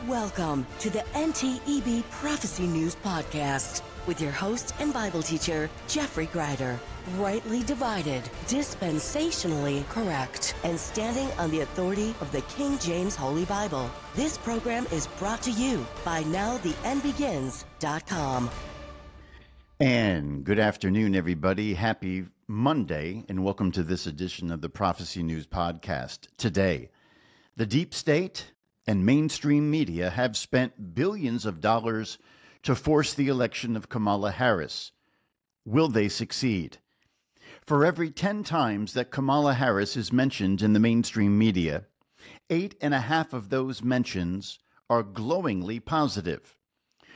Welcome to the NTEB Prophecy News Podcast with your host and Bible teacher, Jeffrey Greider. Rightly divided, dispensationally correct, and standing on the authority of the King James Holy Bible. This program is brought to you by NowTheEndBegins.com. And good afternoon, everybody. Happy Monday, and welcome to this edition of the Prophecy News Podcast. Today, the deep state and mainstream media have spent billions of dollars to force the election of Kamala Harris. Will they succeed? For every 10 times that Kamala Harris is mentioned in the mainstream media, 8.5 of those mentions are glowingly positive.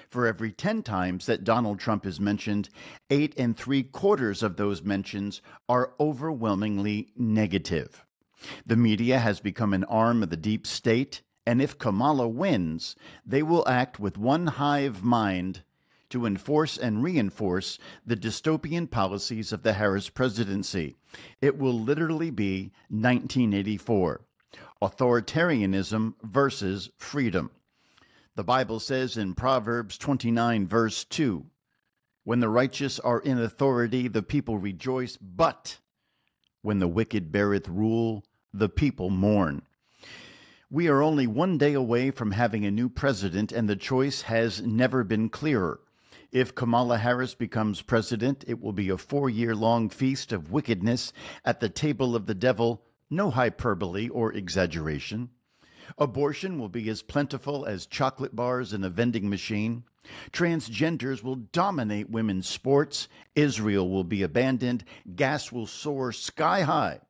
For every 10 times that Donald Trump is mentioned, 8.75 of those mentions are overwhelmingly negative. The media has become an arm of the deep state, and if Kamala wins, they will act with one hive mind to enforce and reinforce the dystopian policies of the Harris presidency. It will literally be 1984. Authoritarianism versus freedom. The Bible says in Proverbs 29, verse 2, "When the righteous are in authority, the people rejoice, but when the wicked beareth rule, the people mourn." We are only one day away from having a new president, and the choice has never been clearer. If Kamala Harris becomes president, it will be a 4-year-long feast of wickedness at the table of the devil, no hyperbole or exaggeration. Abortion will be as plentiful as chocolate bars in a vending machine. Transgenders will dominate women's sports. Israel will be abandoned. Gas will soar sky high.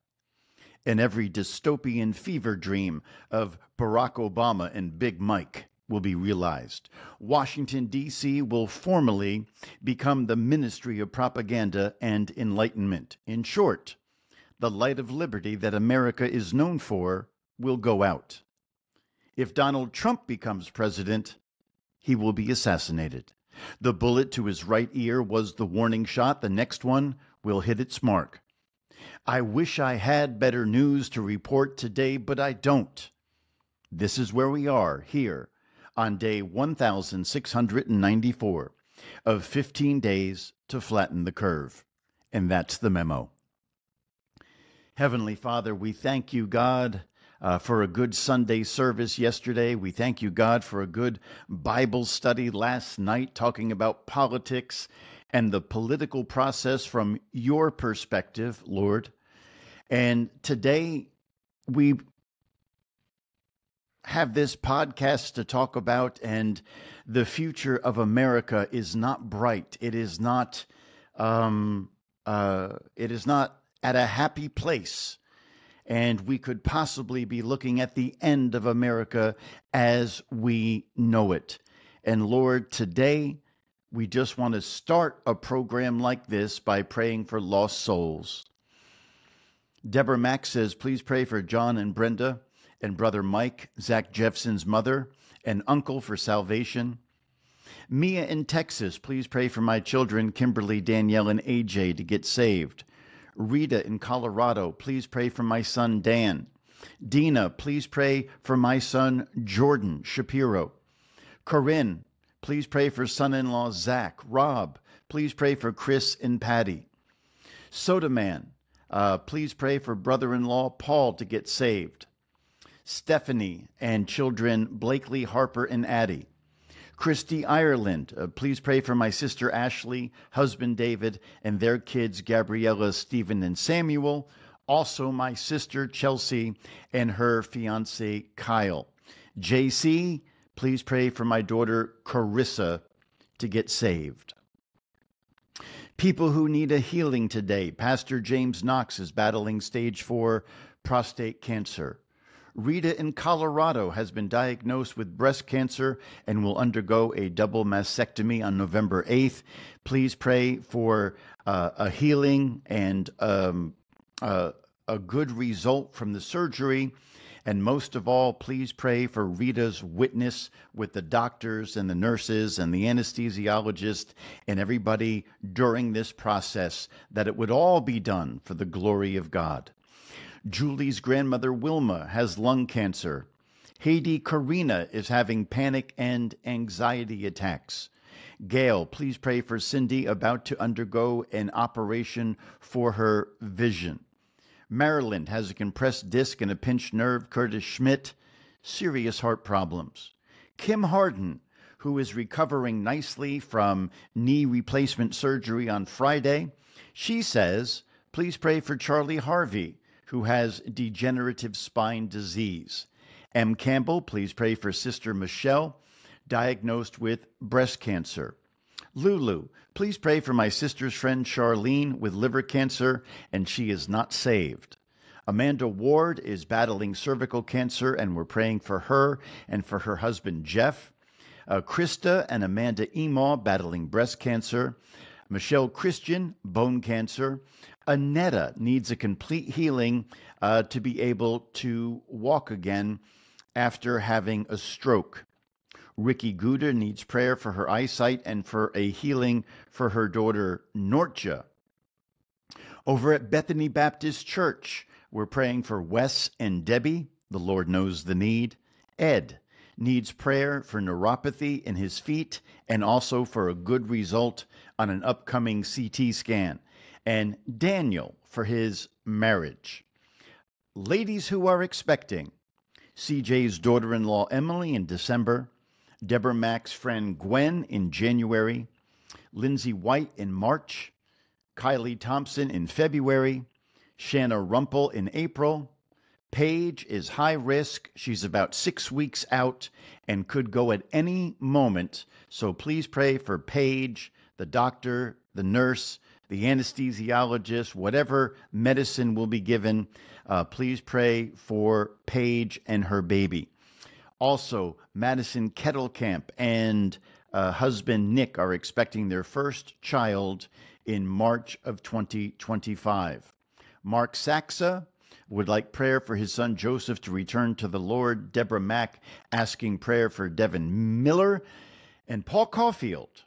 And every dystopian fever dream of Barack Obama and Big Mike will be realized. Washington, D.C. will formally become the Ministry of Propaganda and Enlightenment. In short, the light of liberty that America is known for will go out. If Donald Trump becomes president, he will be assassinated. The bullet to his right ear was the warning shot. The next one will hit its mark. I wish I had better news to report today, but I don't. This is where we are here on day 1694 of 15 days to flatten the curve. And that's the memo. Heavenly Father, we thank you, God, for a good Sunday service yesterday. We thank you, God, for a good Bible study last night talking about politics and the political process from your perspective, Lord. And today we have this podcast to talk about, and the future of America is not bright. It is not at a happy place. And we could possibly be looking at the end of America as we know it. And Lord, today we just want to start a program like this by praying for lost souls. Deborah Mack says, please pray for John and Brenda and Brother Mike, Zach Jeffson's mother, and uncle for salvation. Mia in Texas, please pray for my children, Kimberly, Danielle, and AJ to get saved. Rita in Colorado, please pray for my son, Dan. Dina, please pray for my son, Jordan Shapiro. Corinne, please pray for son-in-law, Zach. Rob, please pray for Chris and Patty. Soda Man, please pray for brother-in-law, Paul, to get saved. Stephanie and children, Blakely, Harper, and Addie. Christy Ireland, please pray for my sister Ashley, husband David, and their kids Gabriella, Stephen, and Samuel. Also my sister Chelsea and her fiance Kyle. JC, please pray for my daughter Carissa to get saved. People who need a healing today. Pastor James Knox is battling stage 4 prostate cancer. Rita in Colorado has been diagnosed with breast cancer and will undergo a double mastectomy on November 8th. Please pray for a healing and a good result from the surgery. And most of all, please pray for Rita's witness with the doctors and the nurses and the anesthesiologist and everybody during this process, that it would all be done for the glory of God. Julie's grandmother, Wilma, has lung cancer. Haiti Karina is having panic and anxiety attacks. Gail, please pray for Cindy about to undergo an operation for her vision. Maryland has a compressed disc and a pinched nerve. Curtis Schmidt, serious heart problems. Kim Harden, who is recovering nicely from knee replacement surgery on Friday, she says, please pray for Charlie Harvey, who has degenerative spine disease. M. Campbell, please pray for Sister Michelle, diagnosed with breast cancer. Lulu, please pray for my sister's friend Charlene with liver cancer, and she is not saved. Amanda Ward is battling cervical cancer, and we're praying for her and for her husband Jeff. Krista and Amanda Emaw battling breast cancer. Michelle Christian, bone cancer. Annetta needs a complete healing to be able to walk again after having a stroke. Ricky Guda needs prayer for her eyesight and for a healing for her daughter, Nortja. Over at Bethany Baptist Church, we're praying for Wes and Debbie. The Lord knows the need. Ed needs prayer for neuropathy in his feet and also for a good result on an upcoming CT scan. And Daniel for his marriage. Ladies who are expecting, CJ's daughter-in-law Emily in December, Deborah Mack's friend Gwen in January, Lindsay White in March, Kylie Thompson in February, Shanna Rumpel in April. Paige is high risk. She's about 6 weeks out and could go at any moment. So please pray for Paige, the doctor, the nurse, the anesthesiologist, whatever medicine will be given. Please pray for Paige and her baby. Also, Madison Kettlecamp and husband Nick are expecting their first child in March of 2025. Mark Saxa would like prayer for his son Joseph to return to the Lord. Deborah Mack asking prayer for Devin Miller. And Paul Caulfield,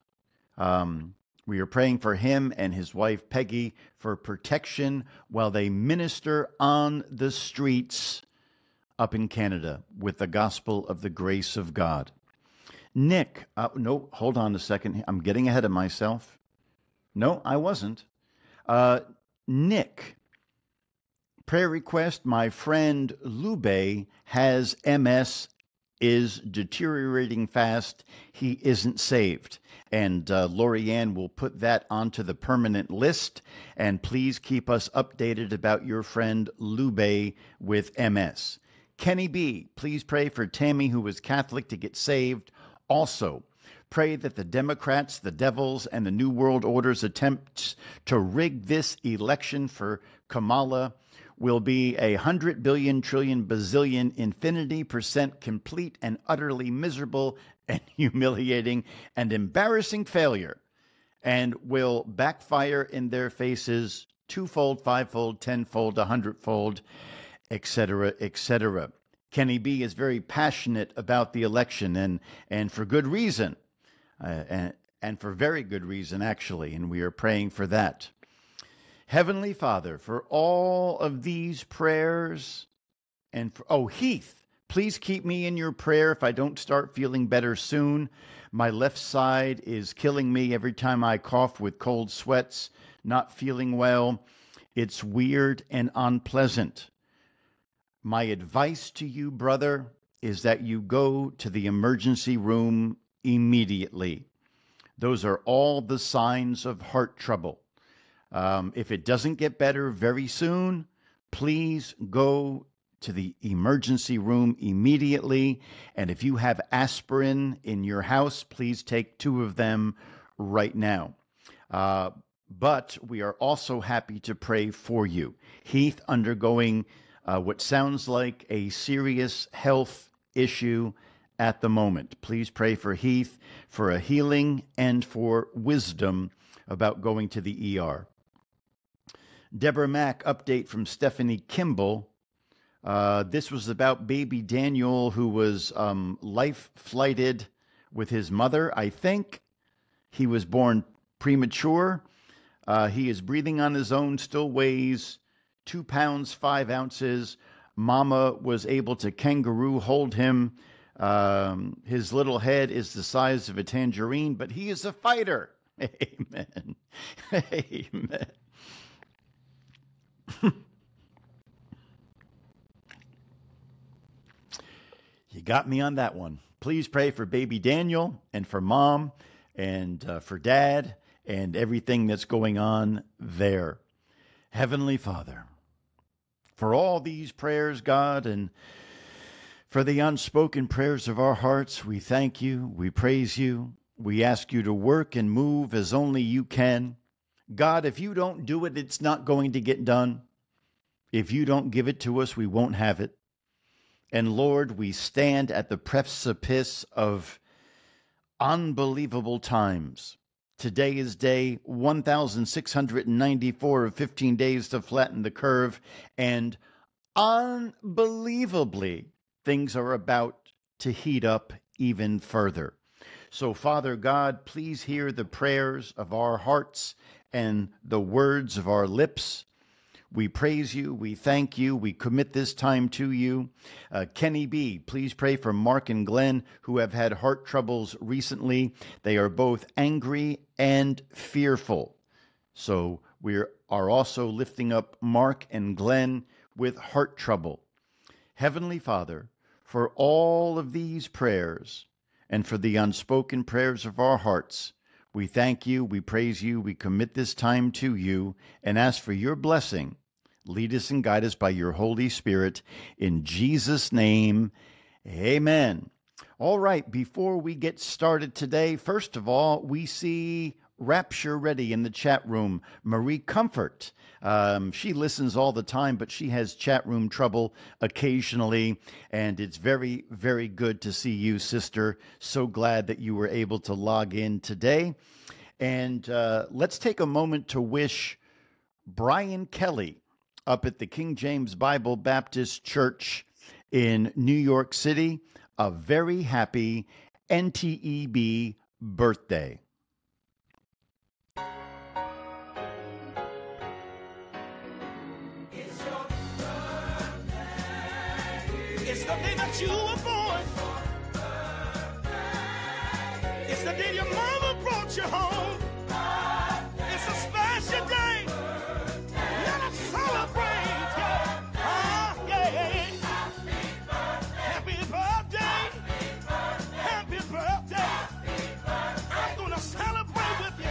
we are praying for him and his wife Peggy for protection while they minister on the streets up in Canada with the gospel of the grace of God. Nick, no, hold on a second. I'm getting ahead of myself. No, I wasn't. Nick, prayer request, my friend Lube has MS, is deteriorating fast. He isn't saved. And Lorianne will put that onto the permanent list. And please keep us updated about your friend Lube with MS. Kenny B., please pray for Tammy, who was Catholic, to get saved. Also, pray that the Democrats, the devils, and the New World Order's attempts to rig this election for Kamala will be 100 billion, trillion, bazillion, infinity % complete and utterly miserable and humiliating and embarrassing failure, and will backfire in their faces twofold, fivefold, tenfold, 100-fold, etc., etc. Kenny B. is very passionate about the election, and for good reason, and for very good reason, actually, and we are praying for that. Heavenly Father, for all of these prayers, and for, Heath, please keep me in your prayer if I don't start feeling better soon. My left side is killing me every time I cough with cold sweats, not feeling well. It's weird and unpleasant. My advice to you, brother, is that you go to the emergency room immediately. Those are all the signs of heart trouble. If it doesn't get better very soon, please go to the emergency room immediately. And if you have aspirin in your house, please take 2 of them right now. But we are also happy to pray for you. Heath undergoing what sounds like a serious health issue at the moment. Please pray for Heath for a healing and for wisdom about going to the ER. Deborah Mack, update from Stephanie Kimball. This was about baby Daniel, who was life-flighted with his mother. I think he was born premature. He is breathing on his own, still weighs 2 pounds, 5 ounces. Mama was able to kangaroo hold him. His little head is the size of a tangerine, but he is a fighter. Amen. Amen. You got me on that one. Please pray for baby Daniel and for Mom and for Dad and everything that's going on there. Heavenly Father, for all these prayers, God, and for the unspoken prayers of our hearts, we thank you, we praise you, we ask you to work and move as only you can. God, if you don't do it, it's not going to get done. If you don't give it to us, we won't have it. And Lord, we stand at the precipice of unbelievable times. Today is day 1,694 of 15 days to flatten the curve, and unbelievably, things are about to heat up even further. So, Father God, please hear the prayers of our hearts and the words of our lips. We praise you, we thank you, we commit this time to you. Kenny B., please pray for Mark and Glenn, who have had heart troubles recently. They are both angry and fearful. So we are also lifting up Mark and Glenn with heart trouble. Heavenly Father, for all of these prayers and for the unspoken prayers of our hearts, we thank you, we praise you, we commit this time to you and ask for your blessing. Lead us and guide us by your Holy Spirit. In Jesus' name, amen. All right, before we get started today, first of all, we see Rapture Ready in the chat room. Marie Comfort. She listens all the time, but she has chat room trouble occasionally, and it's very, very good to see you, sister. So glad that you were able to log in today. And let's take a moment to wish Brian Kelly up at the King James Bible Baptist Church in New York City a very happy NTEB birthday. It's your birthday. It's the day that you were born. It's the day your mama brought you home. It's a special day. Let us celebrate. Happy birthday. Happy birthday. I'm gonna celebrate with you.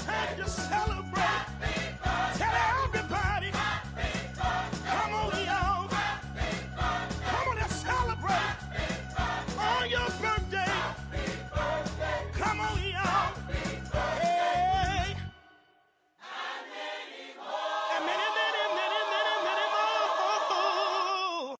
Time to celebrate. Tell everybody. Come on, y'all. Come on and celebrate on your birthday. Come on, y'all. Hey. And many, many, many, many, many more.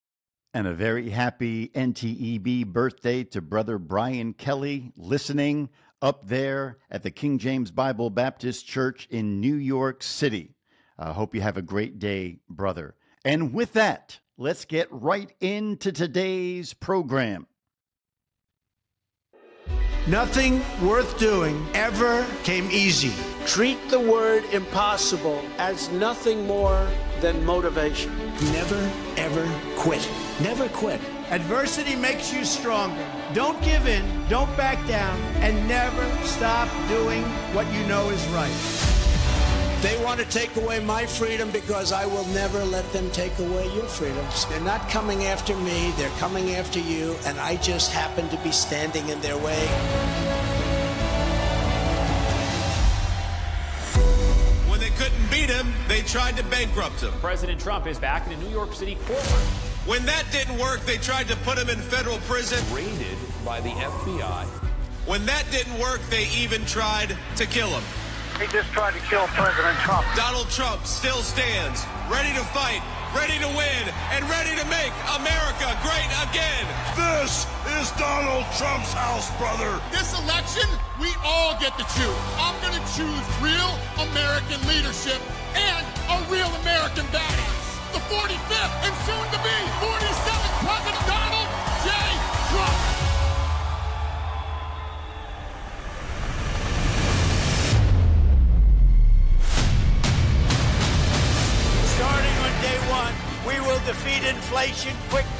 And a very happy NTEB birthday to Brother Brian Kelly, listening up there at the King James Bible Baptist Church in New York City. I hope you have a great day, brother. And with that, let's get right into today's program. Nothing worth doing ever came easy. Treat the word impossible as nothing more than motivation. Never, ever quit. Never quit. Adversity makes you stronger. Don't give in, don't back down, and never stop doing what you know is right. They want to take away my freedom because I will never let them take away your freedoms. They're not coming after me, they're coming after you, and I just happen to be standing in their way. When they couldn't beat him, they tried to bankrupt him. President Trump is back in a New York City courtroom. When that didn't work, they tried to put him in federal prison. Raided by the FBI. When that didn't work, they even tried to kill him. He just tried to kill President Trump. Donald Trump still stands, ready to fight, ready to win, and ready to make America great again. This is Donald Trump's house, brother. This election, we all get to choose. I'm going to choose real American leadership and a real American badass. The 45th and soon to be 47th President Donald J. Trump. Starting on day one, we will defeat inflation.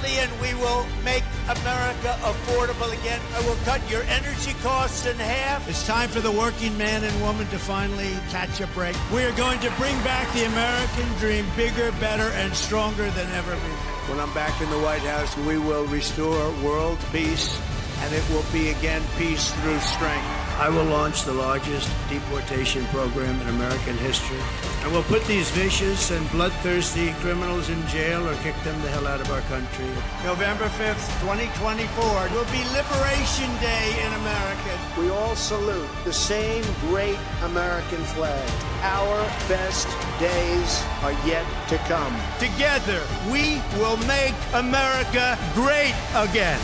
greatly, and we will make America affordable again. I will cut your energy costs in half. It's time for the working man and woman to finally catch a break. We are going to bring back the American dream, bigger, better, and stronger than ever before. When I'm back in the White House, we will restore world peace, and it will be again peace through strength. I will launch the largest deportation program in American history. And we'll put these vicious and bloodthirsty criminals in jail or kick them the hell out of our country. November 5th, 2024 will be Liberation Day in America. We all salute the same great American flag. Our best days are yet to come. Together, we will make America great again.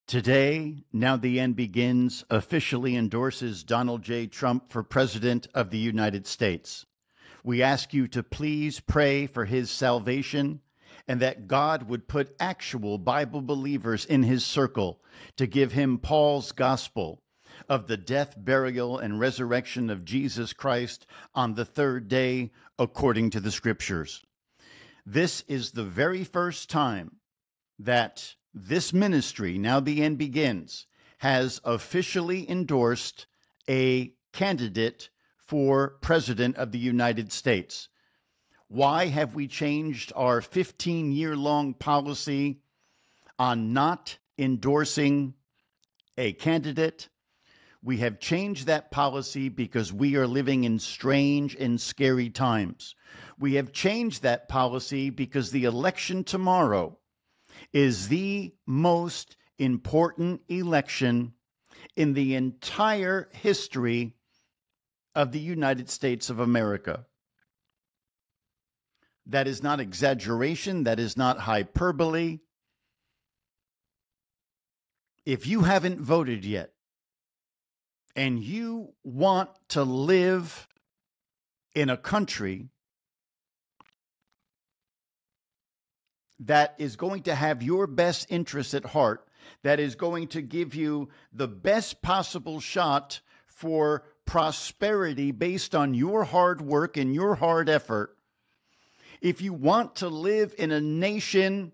Today, Now the End Begins officially endorses Donald J. Trump for President of the United States. We ask you to please pray for his salvation and that God would put actual Bible believers in his circle to give him Paul's gospel of the death, burial, and resurrection of Jesus Christ on the third day, according to the Scriptures. This is the very first time that this ministry, Now the End Begins, has officially endorsed a candidate for President of the United States. Why have we changed our 15-year-long policy on not endorsing a candidate? We have changed that policy because we are living in strange and scary times. We have changed that policy because the election tomorrow is the most important election in the entire history of the United States of America. That is not exaggeration. That is not hyperbole. If you haven't voted yet and you want to live in a country that is going to have your best interests at heart, that is going to give you the best possible shot for prosperity based on your hard work and your hard effort, if you want to live in a nation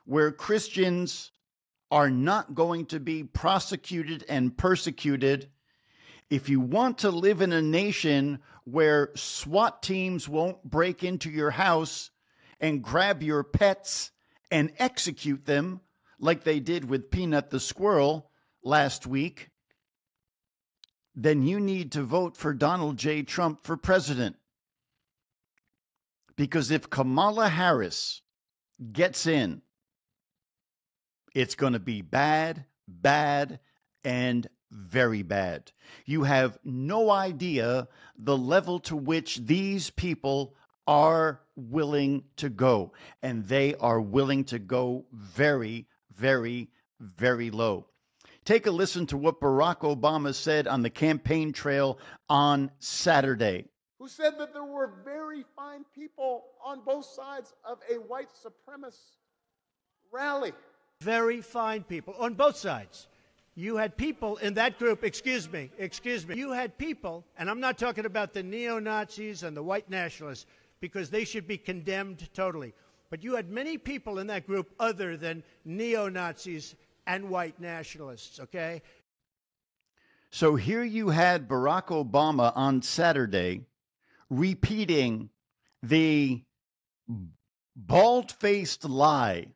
where Christians are not going to be prosecuted and persecuted, if you want to live in a nation where SWAT teams won't break into your house and grab your pets and execute them like they did with Peanut the squirrel last week, then you need to vote for Donald J. Trump for president. Because if Kamala Harris gets in, it's going to be bad, bad, and very bad. You have no idea the level to which these people are willing to go, and they are willing to go very, very, very low. Take a listen to what Barack Obama said on the campaign trail on Saturday. Who said that there were very fine people on both sides of a white supremacist rally. Very fine people on both sides. You had people in that group, excuse me, you had people, and I'm not talking about the neo-Nazis and the white nationalists, because they should be condemned totally. But you had many people in that group other than neo-Nazis and white nationalists, okay? So here you had Barack Obama on Saturday repeating the bald-faced lie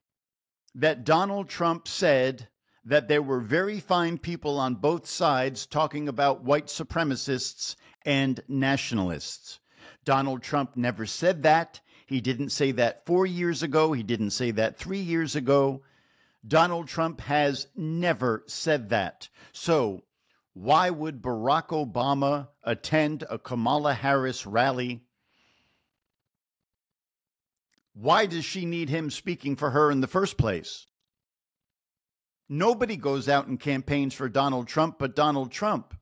that Donald Trump said that there were very fine people on both sides talking about white supremacists and nationalists. Donald Trump never said that. He didn't say that 4 years ago. He didn't say that 3 years ago. Donald Trump has never said that. So why would Barack Obama attend a Kamala Harris rally? Why does she need him speaking for her in the first place? Nobody goes out and campaigns for Donald Trump but Donald Trump.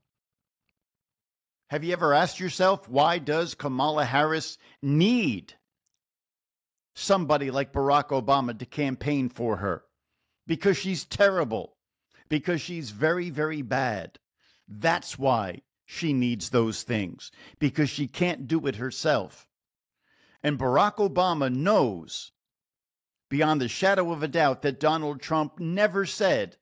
Have you ever asked yourself, why does Kamala Harris need somebody like Barack Obama to campaign for her? Because she's terrible. Because she's very, very bad. That's why she needs those things because she can't do it herself. And Barack Obama knows beyond the shadow of a doubt that Donald Trump never said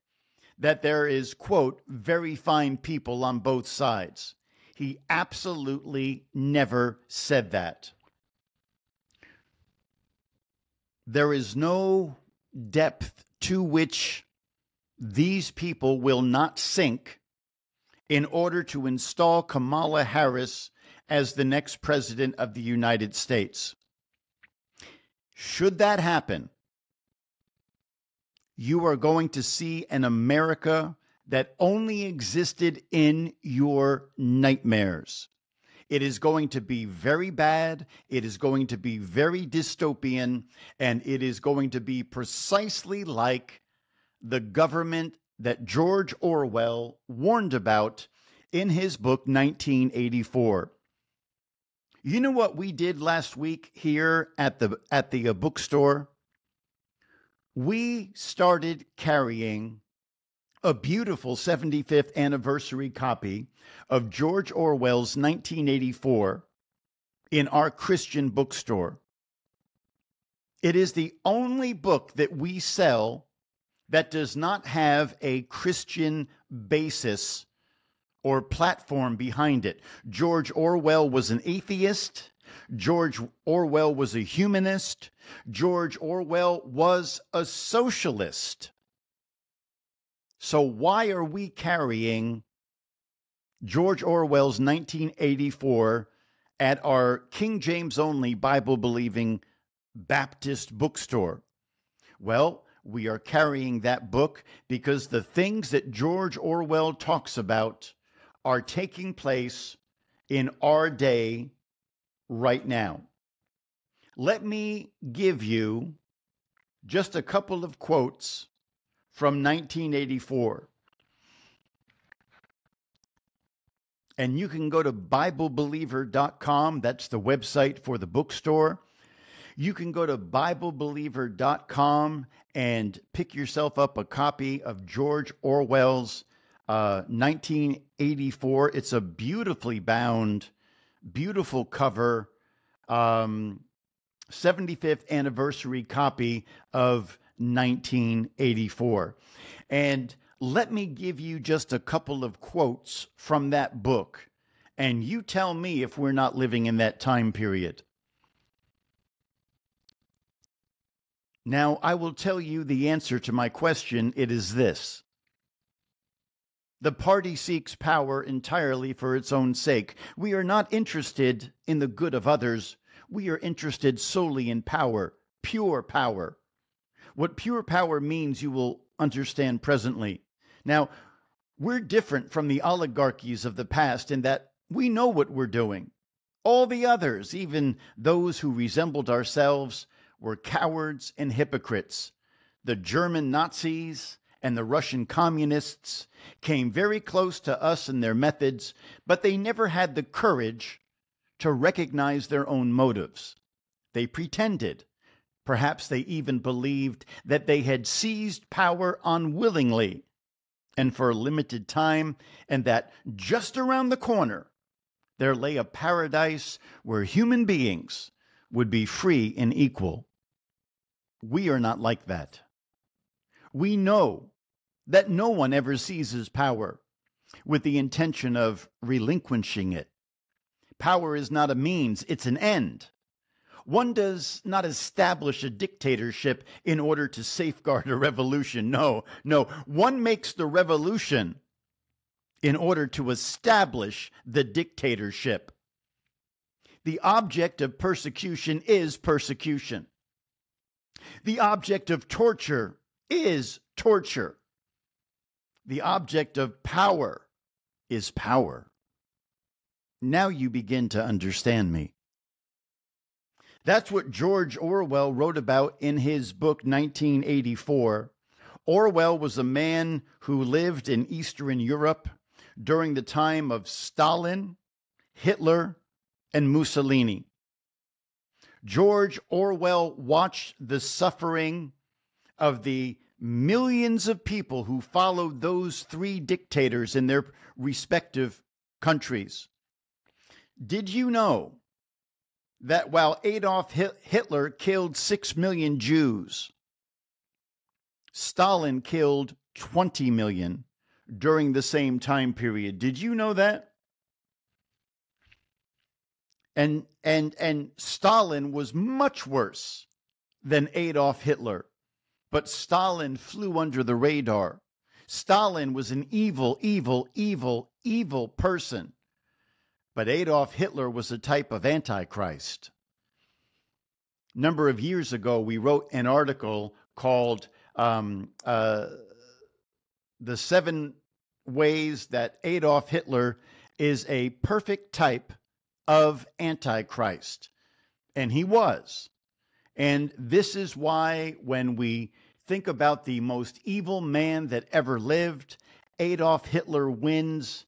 that there is, quote, very fine people on both sides. He absolutely never said that. There is no depth to which these people will not sink in order to install Kamala Harris as the next president of the United States. Should that happen, you are going to see an America that only existed in your nightmares. It is going to be very bad. It is going to be very dystopian. And it is going to be precisely like the government that George Orwell warned about in his book, 1984. You know what we did last week here at the bookstore? We started carrying a beautiful 75th anniversary copy of George Orwell's 1984 in our Christian bookstore. It is the only book that we sell that does not have a Christian basis or platform behind it. George Orwell was an atheist. George Orwell was a humanist. George Orwell was a socialist. So why are we carrying George Orwell's 1984 at our King James only Bible-believing Baptist bookstore? Well, we are carrying that book because the things that George Orwell talks about are taking place in our day right now. Let me give you just a couple of quotes from 1984. And you can go to BibleBeliever.com. That's the website for the bookstore. You can go to BibleBeliever.com and pick yourself up a copy of George Orwell's 1984. It's a beautifully bound, beautiful cover, 75th anniversary copy of 1984. And let me give you just a couple of quotes from that book, and you tell me if we're not living in that time period. Now, I will tell you the answer to my question. It is this. The party seeks power entirely for its own sake. We are not interested in the good of others. We are interested solely in power, pure power. What pure power means, you will understand presently. Now, we're different from the oligarchies of the past in that we know what we're doing. All the others, even those who resembled ourselves, were cowards and hypocrites. The German Nazis and the Russian communists came very close to us in their methods, but they never had the courage to recognize their own motives. They pretended. Perhaps they even believed that they had seized power unwillingly and for a limited time, and that just around the corner there lay a paradise where human beings would be free and equal. We are not like that. We know that no one ever seizes power with the intention of relinquishing it. Power is not a means, it's an end. One does not establish a dictatorship in order to safeguard a revolution. No. One makes the revolution in order to establish the dictatorship. The object of persecution is persecution. The object of torture is torture. The object of power is power. Now you begin to understand me. That's what George Orwell wrote about in his book, 1984. Orwell was a man who lived in Eastern Europe during the time of Stalin, Hitler, and Mussolini. George Orwell watched the suffering of the millions of people who followed those three dictators in their respective countries. Did you know that while Adolf Hitler killed 6 million Jews, Stalin killed 20 million during the same time period? Did you know that? And Stalin was much worse than Adolf Hitler, but Stalin flew under the radar. Stalin was an evil, evil, evil, evil person, but Adolf Hitler was a type of Antichrist. A number of years ago, we wrote an article called The 7 Ways That Adolf Hitler is a Perfect Type of Antichrist. And he was. And this is why when we think about the most evil man that ever lived, Adolf Hitler wins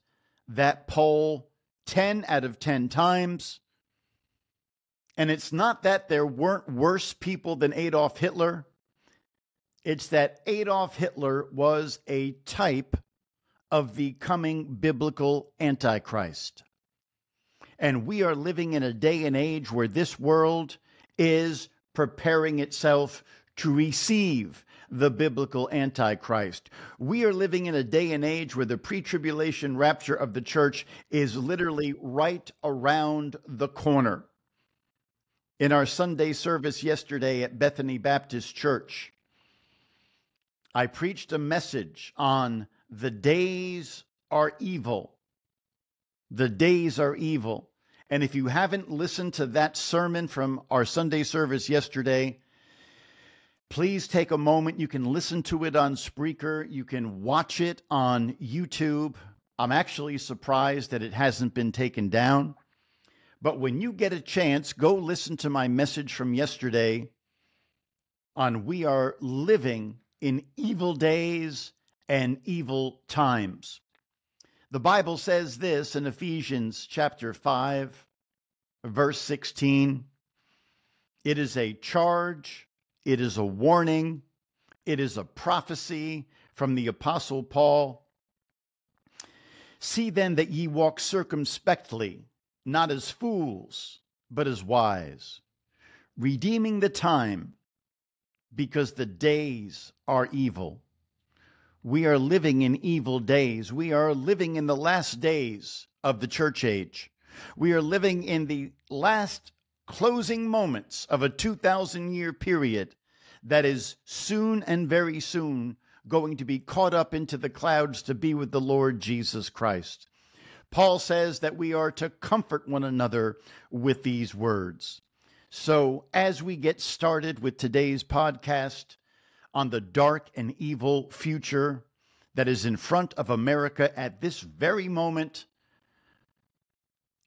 that poll 10 out of 10 times. And it's not that there weren't worse people than Adolf Hitler. It's that Adolf Hitler was a type of the coming biblical Antichrist. And we are living in a day and age where this world is preparing itself to receive the biblical Antichrist. We are living in a day and age where the pre-tribulation rapture of the church is literally right around the corner. In our Sunday service yesterday at Bethany Baptist Church, I preached a message on the days are evil. The days are evil. And if you haven't listened to that sermon from our Sunday service yesterday, please take a moment. You can listen to it on Spreaker. You can watch it on YouTube. I'm actually surprised that it hasn't been taken down. But when you get a chance, go listen to my message from yesterday on we are living in evil days and evil times. The Bible says this in Ephesians chapter 5, verse 16. It is a charge, it is a warning, it is a prophecy from the Apostle Paul. See then that ye walk circumspectly, not as fools, but as wise, redeeming the time, because the days are evil. We are living in evil days. We are living in the last days of the church age. We are living in the last closing moments of a 2,000-year period that is soon and very soon going to be caught up into the clouds to be with the Lord Jesus Christ. Paul says that we are to comfort one another with these words. So as we get started with today's podcast on the dark and evil future that is in front of America at this very moment,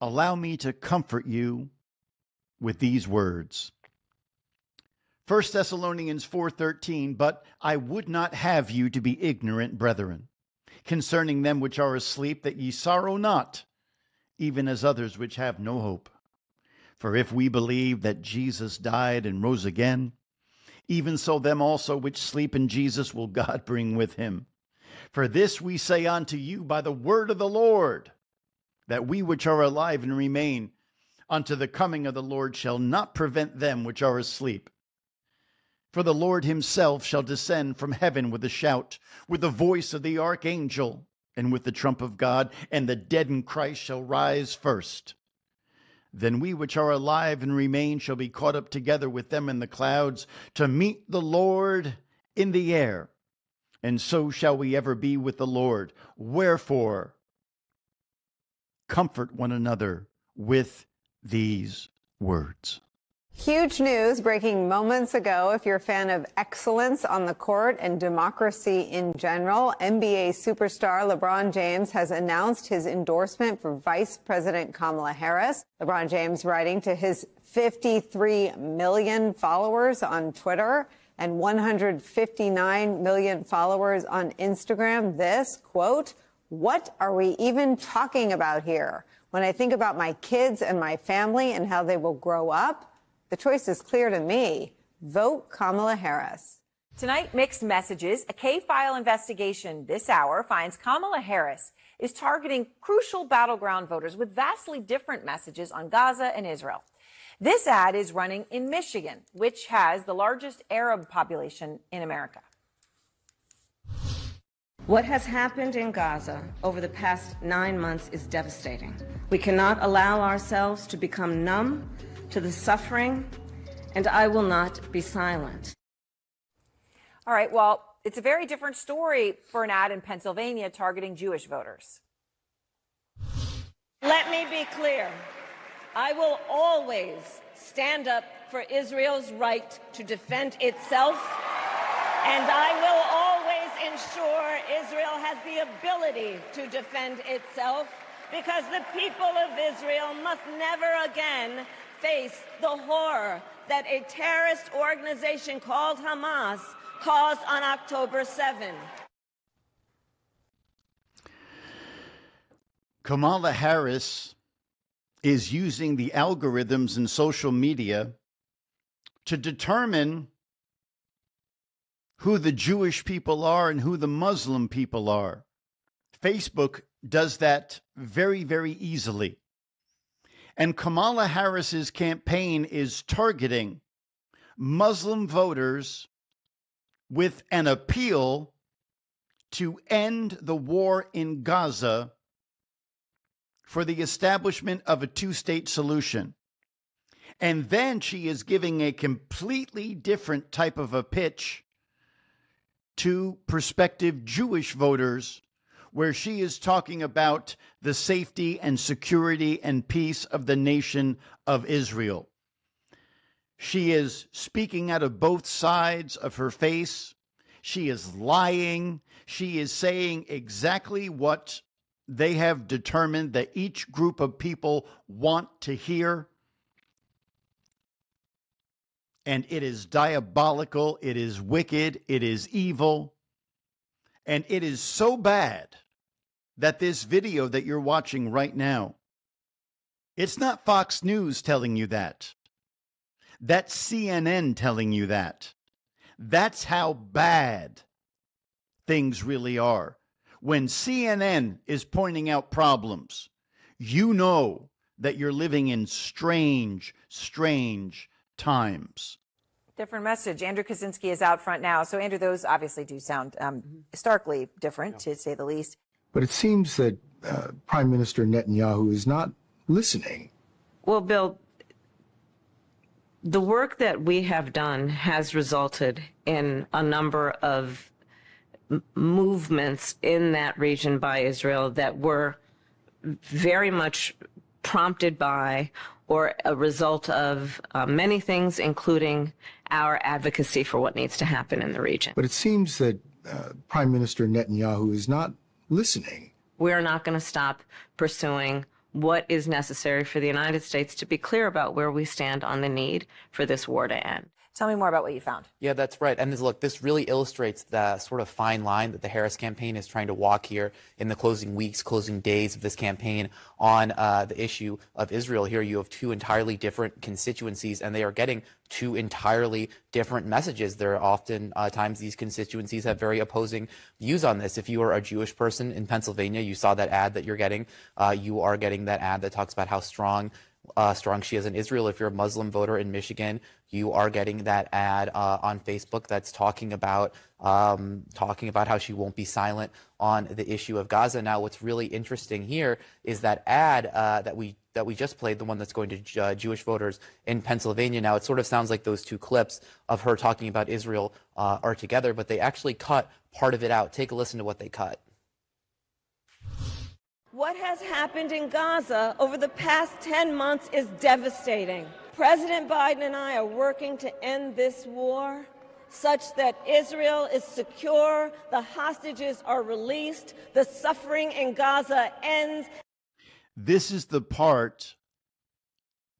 allow me to comfort you with these words. 1 Thessalonians 4:13, but I would not have you to be ignorant, brethren, concerning them which are asleep, that ye sorrow not, even as others which have no hope. For if we believe that Jesus died and rose again, even so them also which sleep in Jesus will God bring with him. For this we say unto you by the word of the Lord, that we which are alive and remain unto the coming of the Lord shall not prevent them which are asleep. For the Lord himself shall descend from heaven with a shout, with the voice of the archangel, and with the trump of God, and the dead in Christ shall rise first. Then we which are alive and remain shall be caught up together with them in the clouds to meet the Lord in the air. And so shall we ever be with the Lord. Wherefore, comfort one another with these words. Huge news breaking moments ago. If you're a fan of excellence on the court and democracy in general, NBA superstar LeBron James has announced his endorsement for Vice President Kamala Harris. LeBron James writing to his 53 million followers on Twitter and 159 million followers on Instagram. This, quote, "What are we even talking about here? When I think about my kids and my family and how they will grow up, the choice is clear to me. Vote Kamala Harris." Tonight, mixed messages. A K-file investigation this hour finds Kamala Harris is targeting crucial battleground voters with vastly different messages on Gaza and Israel. This ad is running in Michigan, which has the largest Arab population in America. What has happened in Gaza over the past 9 months is devastating. We cannot allow ourselves to become numb to the suffering, and I will not be silent. All right, well, it's a very different story for an ad in Pennsylvania targeting Jewish voters. Let me be clear. I will always stand up for Israel's right to defend itself, and I will always ensure Israel has the ability to defend itself, because the people of Israel must never again face the horror that a terrorist organization called Hamas caused on October 7. Kamala Harris is using the algorithms in social media to determine who the Jewish people are and who the Muslim people are. Facebook does that very, very easily. And Kamala Harris's campaign is targeting Muslim voters with an appeal to end the war in Gaza for the establishment of a two-state solution. And then she is giving a completely different type of a pitch to prospective Jewish voters, where she is talking about the safety and security and peace of the nation of Israel. She is speaking out of both sides of her face. She is lying. She is saying exactly what they have determined that each group of people want to hear. And it is diabolical. It is wicked. It is evil. And it is so bad that this video that you're watching right now, it's not Fox News telling you that. That's CNN telling you that. That's how bad things really are. When CNN is pointing out problems, you know that you're living in strange, strange times. Different message. Andrew Kaczynski is out front now. So, Andrew, those obviously do sound starkly different, to say the least. But it seems that Prime Minister Netanyahu is not listening. Well, Bill, the work that we have done has resulted in a number of movements in that region by Israel that were very much prompted by or a result of many things, including our advocacy for what needs to happen in the region. But it seems that Prime Minister Netanyahu is not listening. We are not going to stop pursuing what is necessary for the United States to be clear about where we stand on the need for this war to end. Tell me more about what you found. Yeah, that's right. And look, this really illustrates the sort of fine line that the Harris campaign is trying to walk here in the closing weeks, closing days of this campaign on the issue of Israel. Here you have two entirely different constituencies, and they are getting two entirely different messages. There are often times these constituencies have very opposing views on this. If you are a Jewish person in Pennsylvania, you saw that ad that you're getting. You are getting that ad that talks about how strong she is in Israel. If you're a Muslim voter in Michigan, you are getting that ad on Facebook that's talking about how she won't be silent on the issue of Gaza. Now, what's really interesting here is that ad that we just played, the one that's going to Jewish voters in Pennsylvania. Now, it sort of sounds like those two clips of her talking about Israel are together, but they actually cut part of it out. Take a listen to what they cut. What has happened in Gaza over the past 10 months is devastating. President Biden and I are working to end this war such that Israel is secure, the hostages are released, the suffering in Gaza ends. This is the part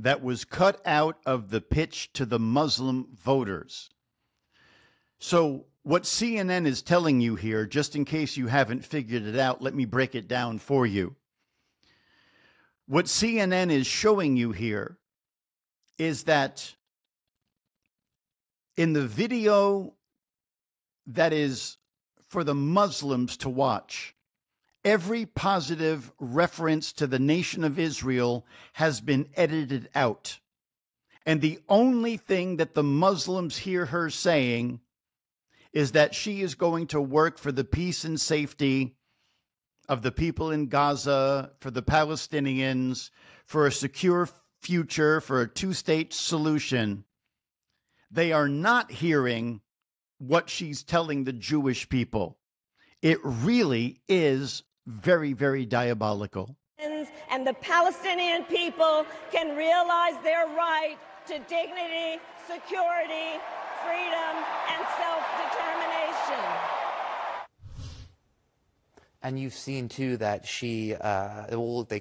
that was cut out of the pitch to the Muslim voters. So what CNN is telling you here, just in case you haven't figured it out, let me break it down for you. What CNN is showing you here is that in the video that is for the Muslims to watch, Every positive reference to the nation of Israel has been edited out. And the only thing that the Muslims hear her saying is that she is going to work for the peace and safety of the people in Gaza, for the Palestinians, for a secure future, for a two-state solution. They are not hearing what she's telling the Jewish people. It really is very, very diabolical. And the Palestinian people can realize their right to dignity, security, freedom, and self-determination. And you've seen, too, that she, they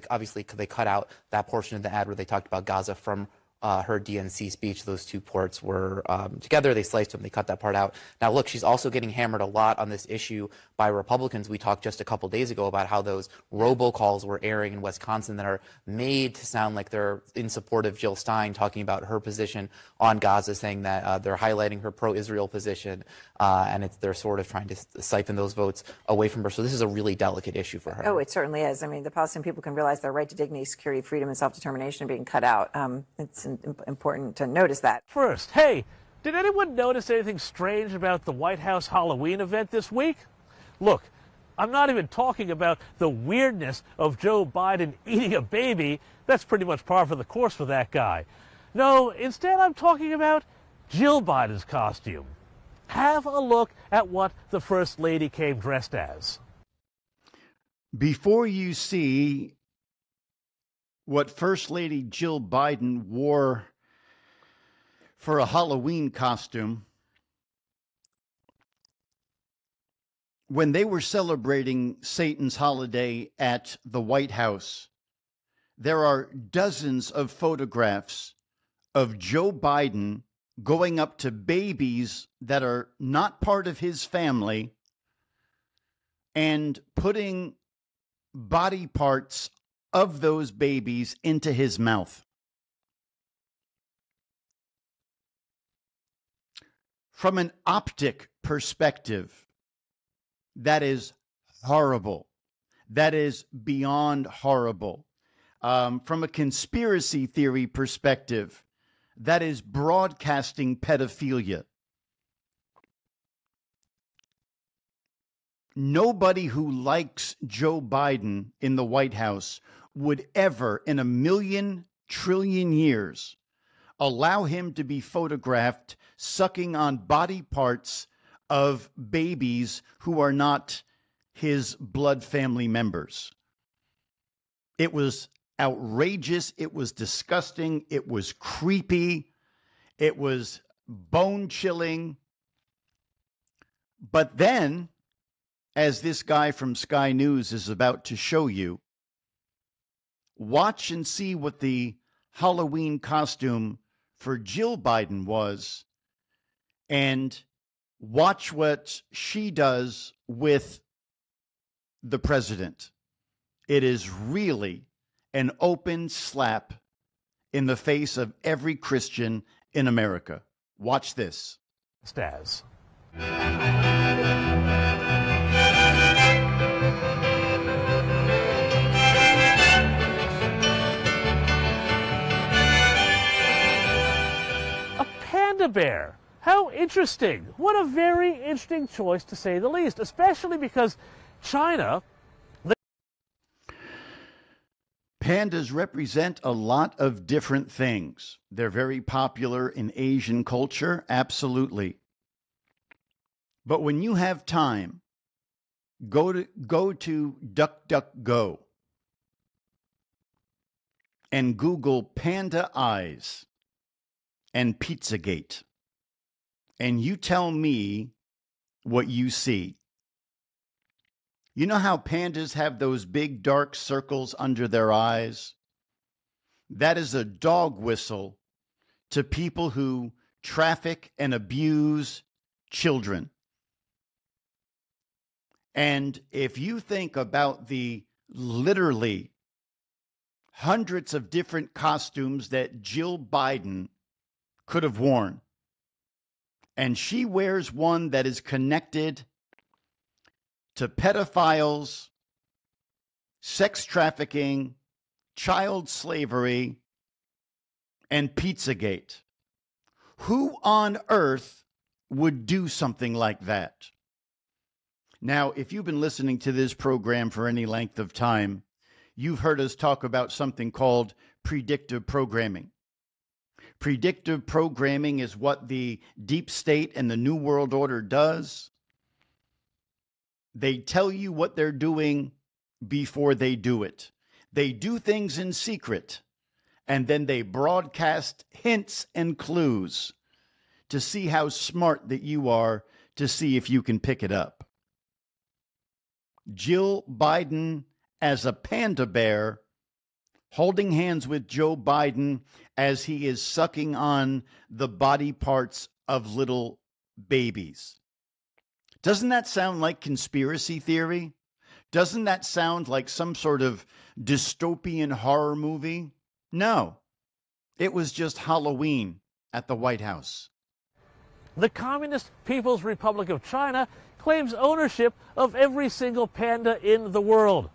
cut out that portion of the ad where they talked about Gaza from her DNC speech. Those two parts were together. They sliced them. They cut that part out. Now, look, she's also getting hammered a lot on this issue by Republicans. We talked just a couple days ago about how those robocalls were airing in Wisconsin that are made to sound like they're in support of Jill Stein, talking about her position on Gaza, saying that they're highlighting her pro-Israel position, and they're sort of trying to siphon those votes away from her. So this is a really delicate issue for her. Oh, it certainly is. I mean, the Palestinian people can realize their right to dignity, security, freedom, and self-determination are being cut out. It's important to notice that. First, hey, did anyone notice anything strange about the White House Halloween event this week? Look, I'm not even talking about the weirdness of Joe Biden eating a baby. That's pretty much par for the course for that guy. No, instead I'm talking about Jill Biden's costume. Have a look at what the First Lady came dressed as. Before you see what First Lady Jill Biden wore for a Halloween costume, when they were celebrating Satan's holiday at the White House, there are dozens of photographs of Joe Biden going up to babies that are not part of his family and putting body parts of those babies into his mouth. From an optic perspective, that is horrible. That is beyond horrible. From a conspiracy theory perspective, that is broadcasting pedophilia. Nobody who likes Joe Biden in the White House would ever, in 1,000,000,000,000,000,000 years, allow him to be photographed sucking on body parts of babies who are not his blood family members. It was outrageous. It was disgusting. It was creepy. It was bone-chilling. But then, as this guy from Sky News is about to show you, watch and see what the Halloween costume for Jill Biden was, and watch what she does with the president. It is really an open slap in the face of every Christian in America. Watch this. Staz. A panda bear. How interesting. What a very interesting choice, to say the least, especially because China... Pandas represent a lot of different things. They're very popular in Asian culture, absolutely. But when you have time, go to DuckDuckGo and Google panda eyes and Pizzagate, and you tell me what you see. You know how pandas have those big dark circles under their eyes? That is a dog whistle to people who traffic and abuse children. And if you think about the literally hundreds of different costumes that Jill Biden could have worn, and she wears one that is connected to pedophiles sex trafficking, child slavery, and Pizzagate. Who on earth would do something like that? Now, if you've been listening to this program for any length of time, you've heard us talk about something called predictive programming. Predictive programming is what the deep state and the New World Order does. They tell you what they're doing before they do it. They do things in secret, and then they broadcast hints and clues to see how smart that you are, to see if you can pick it up. Jill Biden as a panda bear, holding hands with Joe Biden as he is sucking on the body parts of little babies. Doesn't that sound like conspiracy theory? Doesn't that sound like some sort of dystopian horror movie? No, it was just Halloween at the White House. The Communist People's Republic of China claims ownership of every single panda in the world.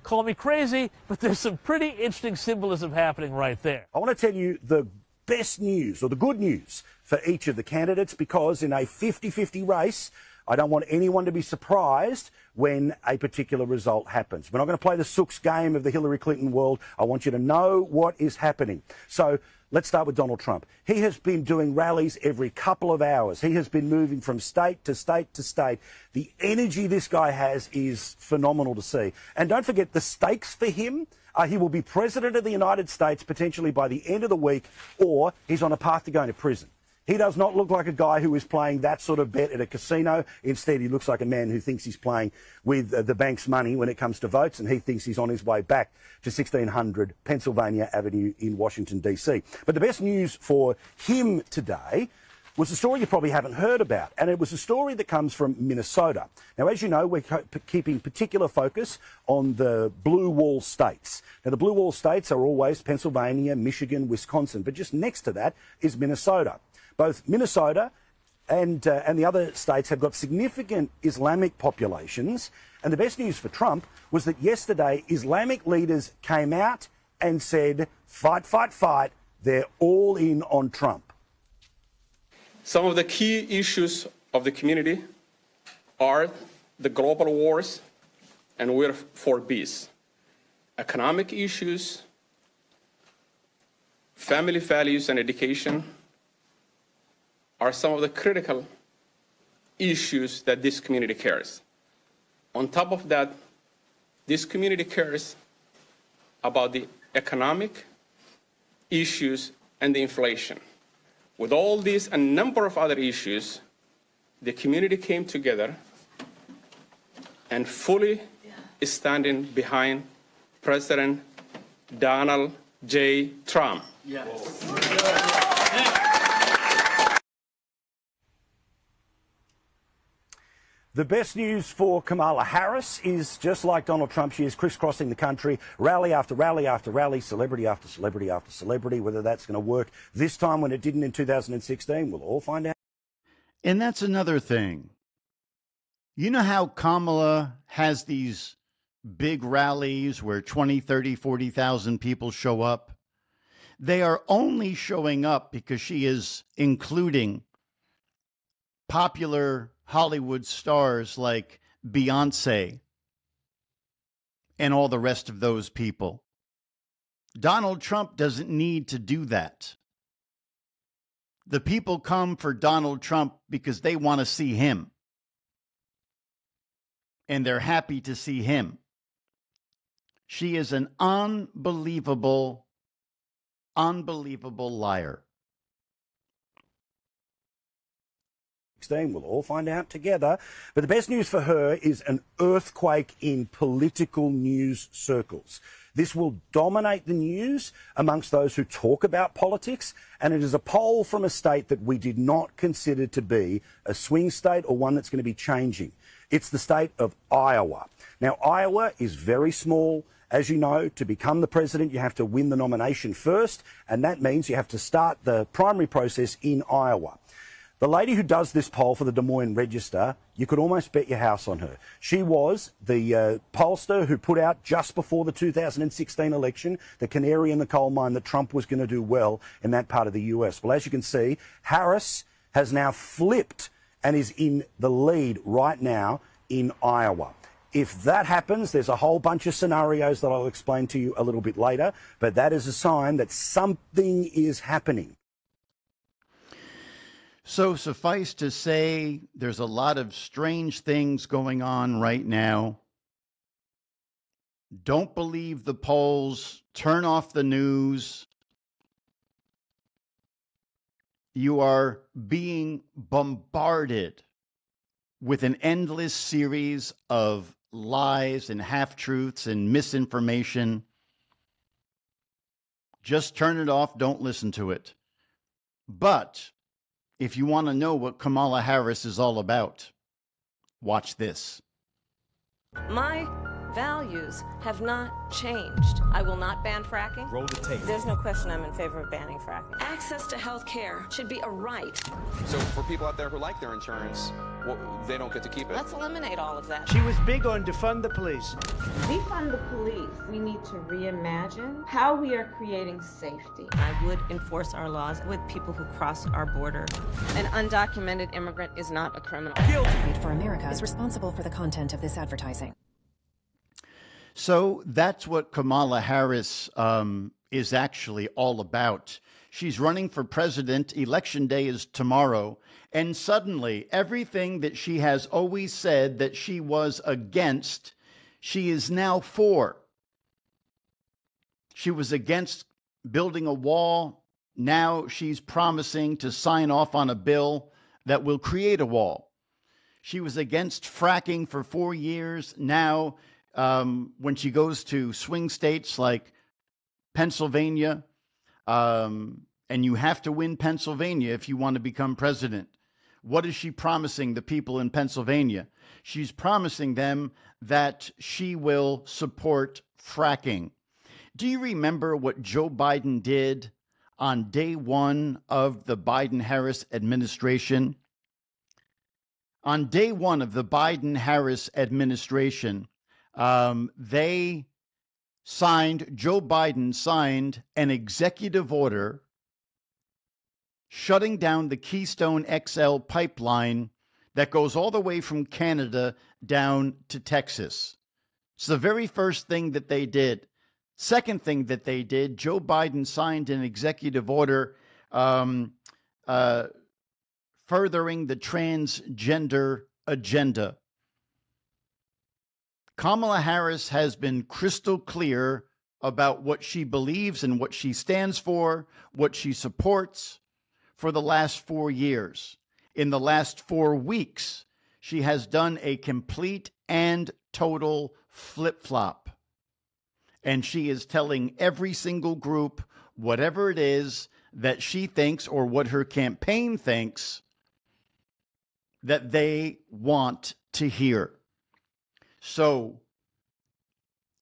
Call me crazy, but there's some pretty interesting symbolism happening right there. I want to tell you the best news, or the good news, for each of the candidates, because in a 50-50 race, I don't want anyone to be surprised when a particular result happens. We're not going to play the Sook's game of the Hillary Clinton world. I want you to know what is happening. So let's start with Donald Trump. He has been doing rallies every couple of hours. He has been moving from state to state to state. The energy this guy has is phenomenal to see. And don't forget the stakes for him. He will be president of the United States potentially by the end of the week, or he's on a path to going to prison. He does not look like a guy who is playing that sort of bet at a casino. Instead, he looks like a man who thinks he's playing with the bank's money when it comes to votes, and he thinks he's on his way back to 1600 Pennsylvania Avenue in Washington, D.C. But the best news for him today was a story you probably haven't heard about, and it was a story that comes from Minnesota. Now, as you know, we're keeping particular focus on the blue wall states. Now, the blue wall states are always Pennsylvania, Michigan, Wisconsin, but just next to that is Minnesota. Both Minnesota and the other states have got significant Islamic populations. And the best news for Trump was that yesterday Islamic leaders came out and said, fight, fight, fight. They're all in on Trump. Some of the key issues of the community are the global wars, and we're for peace. Economic issues, family values and education are some of the critical issues that this community cares. On top of that, this community cares about the economic issues and the inflation. With all these and a number of other issues, the community came together and fully is standing behind President Donald J. Trump. Yes. The best news for Kamala Harris is, just like Donald Trump, she is crisscrossing the country, rally after rally after rally, celebrity after celebrity after celebrity. Whether that's going to work this time when it didn't in 2016, we'll all find out. And that's another thing. You know how Kamala has these big rallies where 20, 30, 40,000 people show up? They are only showing up because she is including popular Hollywood stars like Beyonce and all the rest of those people. Donald Trump doesn't need to do that. The people come for Donald Trump because they want to see him. And they're happy to see him. She is an unbelievable liar. We'll all find out together. But the best news for her is an earthquake in political news circles. This will dominate the news amongst those who talk about politics, and it is a poll from a state that we did not consider to be a swing state or one that's going to be changing. It's the state of Iowa. Now, Iowa is very small. As you know, to become the president, you have to win the nomination first, and that means you have to start the primary process in Iowa. The lady who does this poll for the Des Moines Register, you could almost bet your house on her. She was the pollster who put out just before the 2016 election the canary in the coal mine that Trump was going to do well in that part of the US. Well, as you can see, Harris has now flipped and is in the lead right now in Iowa. If that happens, there's a whole bunch of scenarios that I'll explain to you a little bit later, but that is a sign that something is happening. So suffice to say, there's a lot of strange things going on right now. Don't believe the polls. Turn off the news. You are being bombarded with an endless series of lies and half-truths and misinformation. Just turn it off. Don't listen to it. But if you want to know what Kamala Harris is all about, watch this. My values have not changed. I will not ban fracking. Roll the tape. There's no question I'm in favor of banning fracking. Access to health care should be a right. So for people out there who like their insurance, they don't get to keep it. Let's eliminate all of that. She was big on defund the police. Defund the police. We need to reimagine how we are creating safety. I would enforce our laws with people who cross our border. An undocumented immigrant is not a criminal. Guilty. For America is responsible for the content of this advertising. So that's what Kamala Harris is actually all about. She's running for president. Election day is tomorrow. And suddenly, everything that she has always said that she was against, she is now for. She was against building a wall. Now she's promising to sign off on a bill that will create a wall. She was against fracking for 4 years. Now, when she goes to swing states like Pennsylvania, and you have to win Pennsylvania if you want to become president. What is she promising the people in Pennsylvania? She's promising them that she will support fracking. Do you remember what Joe Biden did on day one of the Biden-Harris administration? On day one of the Biden-Harris administration, Joe Biden signed an executive order shutting down the Keystone XL pipeline that goes all the way from Canada down to Texas. It's the very first thing that they did. Second thing that they did, Joe Biden signed an executive order furthering the transgender agenda. Kamala Harris has been crystal clear about what she believes and what she stands for, what she supports for the last 4 years. In the last 4 weeks, she has done a complete and total flip-flop. And she is telling every single group, whatever it is that she thinks or what her campaign thinks, that they want to hear. So,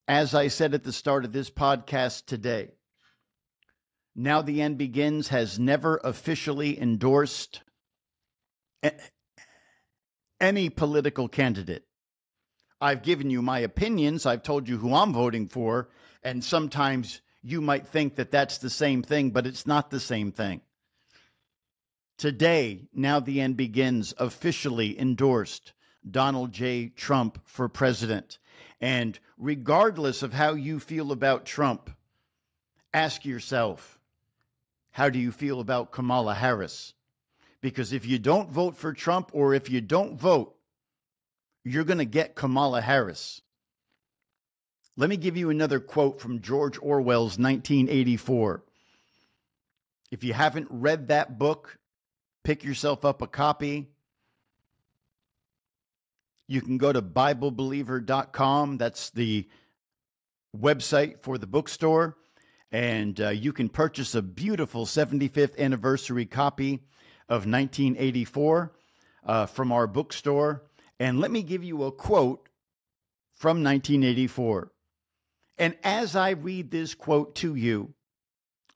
as I said at the start of this podcast today, Now the End Begins has never officially endorsed any political candidate. I've given you my opinions. I've told you who I'm voting for. And sometimes you might think that that's the same thing, but it's not the same thing. Today, Now the End Begins officially endorsed Donald J. Trump for president. And regardless of how you feel about Trump, ask yourself, how do you feel about Kamala Harris? Because if you don't vote for Trump, or if you don't vote, you're going to get Kamala Harris. Let me give you another quote from George Orwell's 1984. If you haven't read that book, pick yourself up a copy. You can go to BibleBeliever.com. That's the website for the bookstore. And you can purchase a beautiful 75th anniversary copy of 1984 from our bookstore. And let me give you a quote from 1984. And as I read this quote to you,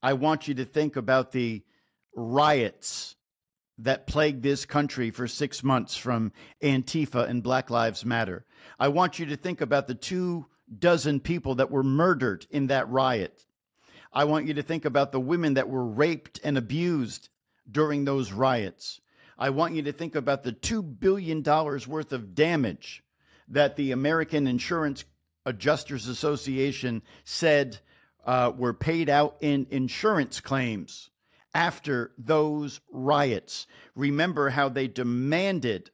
I want you to think about the riots that plagued this country for 6 months from Antifa and Black Lives Matter. I want you to think about the 24 people that were murdered in that riot. I want you to think about the women that were raped and abused during those riots. I want you to think about the $2 billion worth of damage that the American Insurance Adjusters Association said were paid out in insurance claims after those riots. Remember how they demanded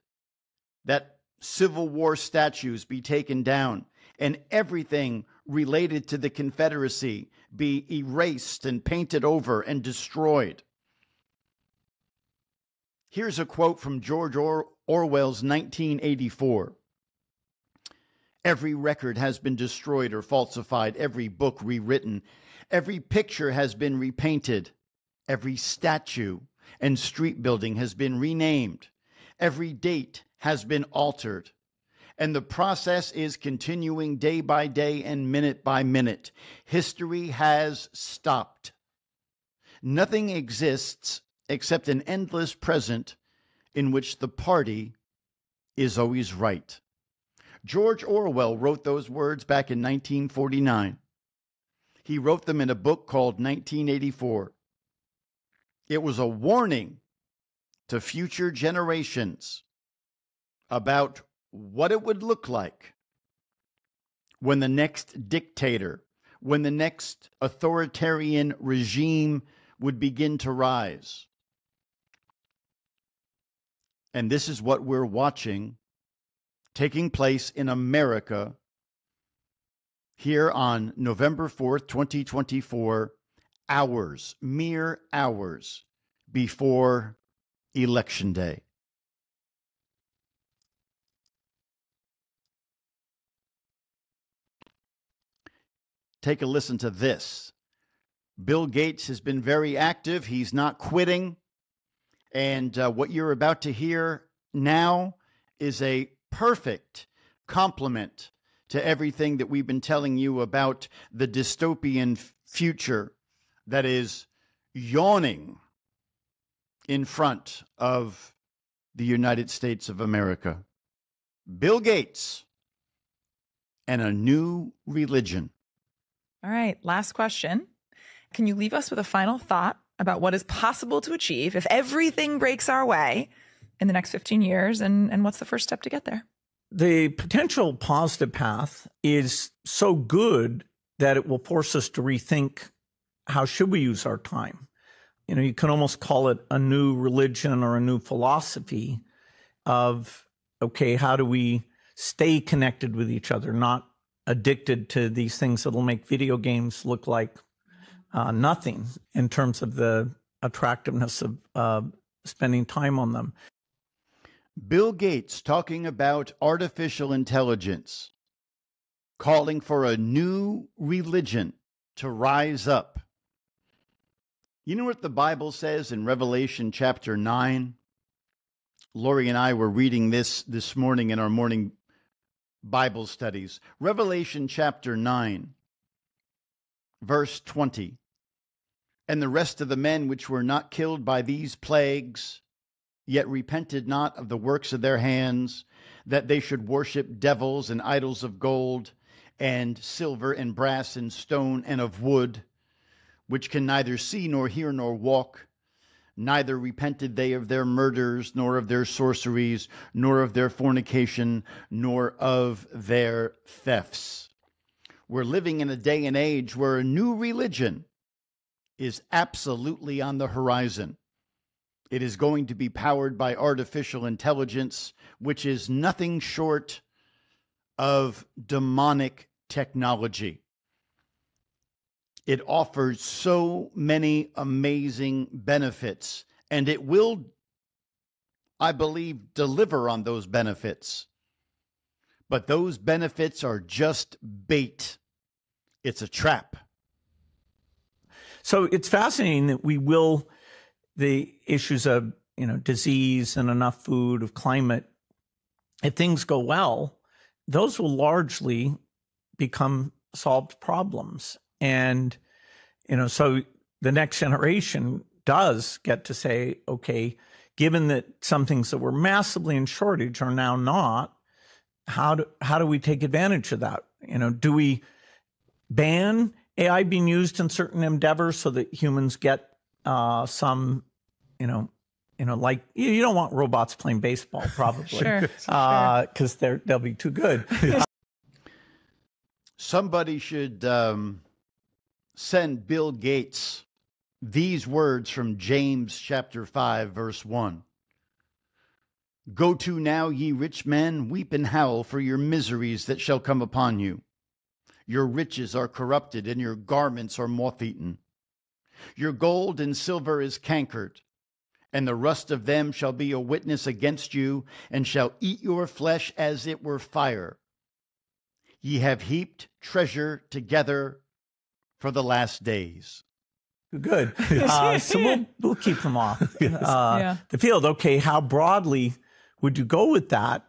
that Civil War statues be taken down and everything related to the Confederacy be erased and painted over and destroyed. Here's a quote from George Orwell's 1984. Every record has been destroyed or falsified, every book rewritten, every picture has been repainted, every statue and street building has been renamed, every date has been altered, and the process is continuing day by day and minute by minute. History has stopped. Nothing exists except an endless present in which the party is always right. George Orwell wrote those words back in 1949. He wrote them in a book called 1984. It was a warning to future generations about what it would look like when the next dictator, when the next authoritarian regime would begin to rise. And this is what we're watching taking place in America here on November 4th, 2024, hours, mere hours before Election Day. Take a listen to this. Bill Gates has been very active. He's not quitting. And what you're about to hear now is a perfect complement to everything that we've been telling you about the dystopian future that is yawning in front of the United States of America. Bill Gates and a new religion. All right, last question. Can you leave us with a final thought about what is possible to achieve if everything breaks our way in the next 15 years, and what's the first step to get there? The potential positive path is so good that it will force us to rethink how should we use our time. You know, you can almost call it a new religion or a new philosophy of, okay, how do we stay connected with each other, not addicted to these things that will make video games look like nothing in terms of the attractiveness of spending time on them. Bill Gates talking about artificial intelligence, calling for a new religion to rise up. You know what the Bible says in Revelation chapter 9? Lori and I were reading this morning in our morning Bible studies. Revelation chapter 9, verse 20. And the rest of the men which were not killed by these plagues, yet repented not of the works of their hands, that they should worship devils and idols of gold and silver and brass and stone and of wood, which can neither see nor hear nor walk, neither repented they of their murders, nor of their sorceries, nor of their fornication, nor of their thefts. We're living in a day and age where a new religion is absolutely on the horizon. It is going to be powered by artificial intelligence, which is nothing short of demonic technology. It offers so many amazing benefits, and it will, I believe, deliver on those benefits. But those benefits are just bait. It's a trap. So it's fascinating that the issues of, disease and enough food, of climate, if things go well, those will largely become solved problems. And, so the next generation does get to say, okay, given that some things that were massively in shortage are now not, how do we take advantage of that? Do we ban AI being used in certain endeavors so that humans get some, like you don't want robots playing baseball, probably, Sure. because they'll be too good. Somebody should send Bill Gates these words from James chapter 5, verse 1. Go to now, ye rich men, weep and howl for your miseries that shall come upon you. Your riches are corrupted, and your garments are moth-eaten. Your gold and silver is cankered, and the rust of them shall be a witness against you, and shall eat your flesh as it were fire. Ye have heaped treasure together for the last days. Good. So we'll keep them off the field. Okay, how broadly would you go with that?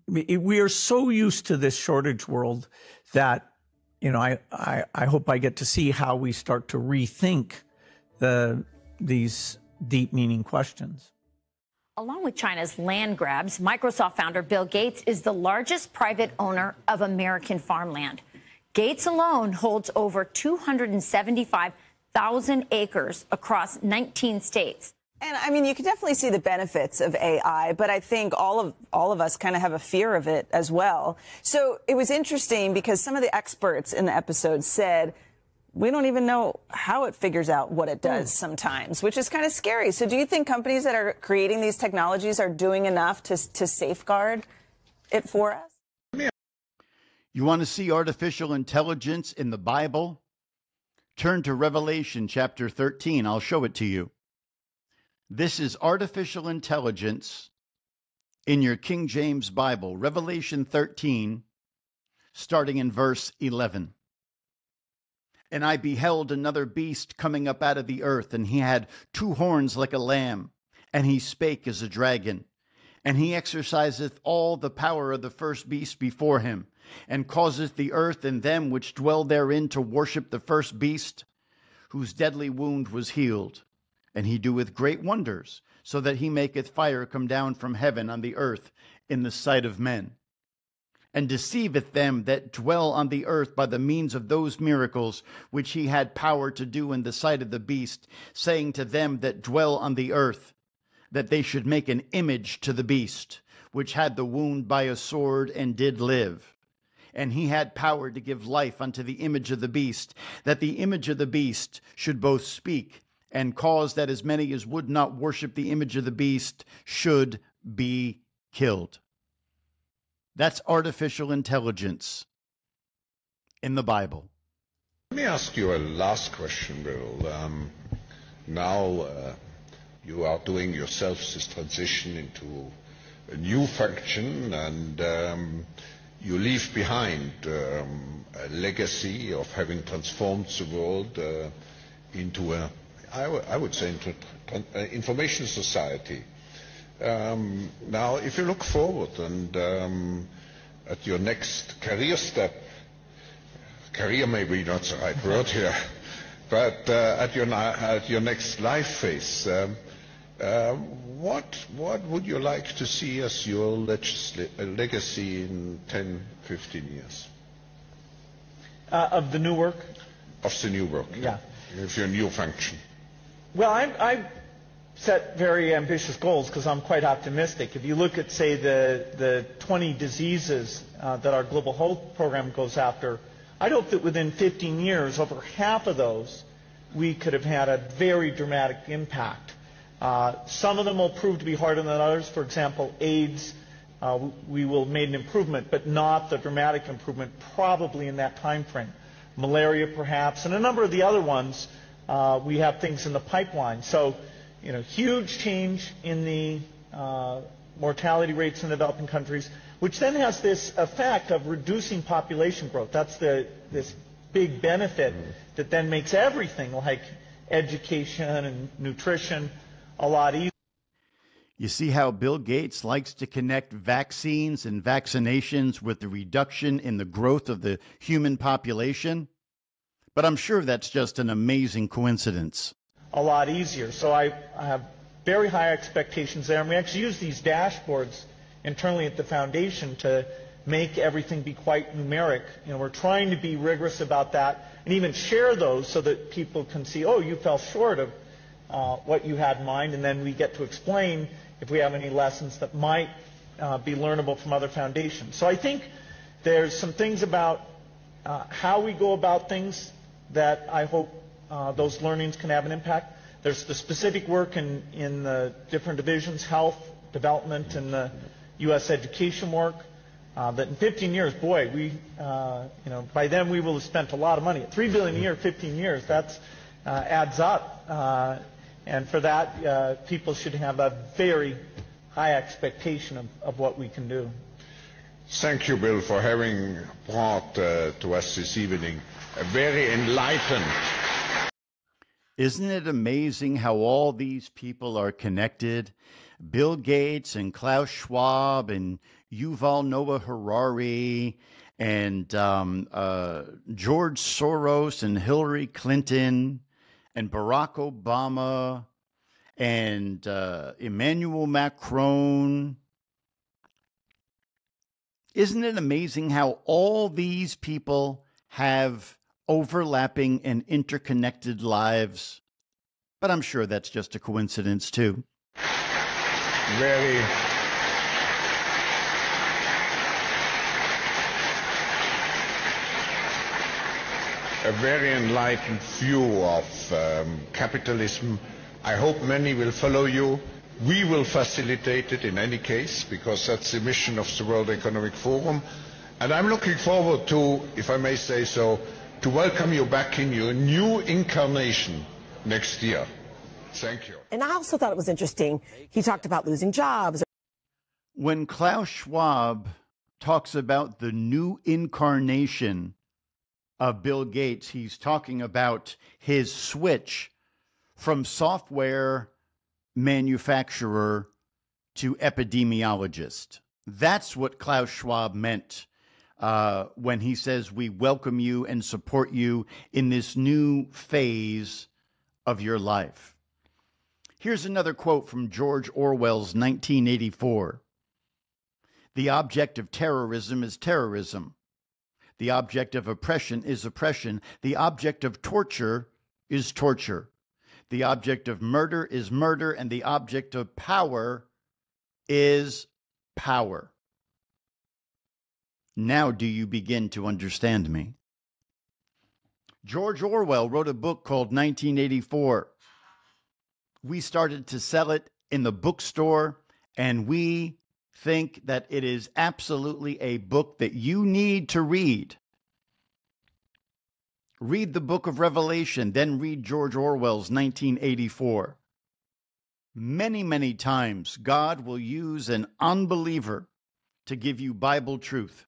We are so used to this shortage world that, I hope I get to see how we start to rethink these deep meaning questions. Along with China's land grabs, Microsoft founder Bill Gates is the largest private owner of American farmland. Gates alone holds over 275,000 acres across 19 states. And I mean, you can definitely see the benefits of AI, but I think all of us kind of have a fear of it as well. So it was interesting because some of the experts in the episode said, we don't even know how it figures out what it does sometimes, which is kind of scary. So do you think companies that are creating these technologies are doing enough to safeguard it for us? You want to see artificial intelligence in the Bible? Turn to Revelation chapter 13. I'll show it to you. This is artificial intelligence in your King James Bible, Revelation 13, starting in verse 11. And I beheld another beast coming up out of the earth, and he had 2 horns like a lamb, and he spake as a dragon. And he exerciseth all the power of the first beast before him, and causeth the earth and them which dwell therein to worship the first beast, whose deadly wound was healed. And he doeth great wonders, so that he maketh fire come down from heaven on the earth in the sight of men, and deceiveth them that dwell on the earth by the means of those miracles which he had power to do in the sight of the beast, saying to them that dwell on the earth, that they should make an image to the beast, which had the wound by a sword and did live. And he had power to give life unto the image of the beast, that the image of the beast should both speak, and cause that as many as would not worship the image of the beast should be killed. That's artificial intelligence in the Bible. Let me ask you a last question, Bill. Now you are doing yourself this transition into a new function, and you leave behind a legacy of having transformed the world into a, I would say, into information society. Now, if you look forward and at your next career step, career may be not the right word here, but at your next life phase, what would you like to see as your legacy in 10, 15 years? Of the new work? Of the new work, yeah. Of your new function. Well, I set very ambitious goals because I'm quite optimistic. If you look at, say, the 20 diseases that our global health program goes after, I'd hope that within 15 years, over half of those, we could have had a very dramatic impact. Some of them will prove to be harder than others. For example, AIDS, we will have made an improvement, but not the dramatic improvement probably in that time frame. Malaria, perhaps, and a number of the other ones, we have things in the pipeline. So, huge change in the mortality rates in developing countries, which then has this effect of reducing population growth. That's this big benefit that then makes everything like education and nutrition a lot easier. You see how Bill Gates likes to connect vaccines and vaccinations with the reduction in the growth of the human population? But I'm sure that's just an amazing coincidence. A lot easier. So I have very high expectations there. And we actually use these dashboards internally at the foundation to make everything be quite numeric. We're trying to be rigorous about that and even share those so that people can see, oh, you fell short of what you had in mind, and then we get to explain if we have any lessons that might be learnable from other foundations. So I think there's some things about how we go about things that I hope those learnings can have an impact. There's the specific work in the different divisions, health, development, and the U.S. education work. That in 15 years, boy, we, by then we will have spent a lot of money. $3 billion a year, 15 years, that adds up. And for that, people should have a very high expectation of what we can do. Thank you, Bill, for having brought to us this evening a very enlightened. Isn't it amazing how all these people are connected? Bill Gates and Klaus Schwab and Yuval Noah Harari and George Soros and Hillary Clinton and Barack Obama and Emmanuel Macron. Isn't it amazing how all these people have overlapping and interconnected lives? But I'm sure that's just a coincidence, too. A very enlightened view of capitalism. I hope many will follow you. We will facilitate it in any case, because that's the mission of the World Economic Forum. And I'm looking forward to, if I may say so, to welcome you back in your new incarnation next year. Thank you. And I also thought it was interesting. He talked about losing jobs. When Klaus Schwab talks about the new incarnation of Bill Gates, he's talking about his switch from software manufacturer to epidemiologist. That's what Klaus Schwab meant when he says we welcome you and support you in this new phase of your life. Here's another quote from George Orwell's 1984. The object of terrorism is terrorism. The object of oppression is oppression. The object of torture is torture. The object of murder is murder, and the object of power is power. Now do you begin to understand me? George Orwell wrote a book called 1984. We started to sell it in the bookstore, and we think that it is absolutely a book that you need to read. Read the book of Revelation, then read George Orwell's 1984. Many, many times, God will use an unbeliever to give you Bible truth.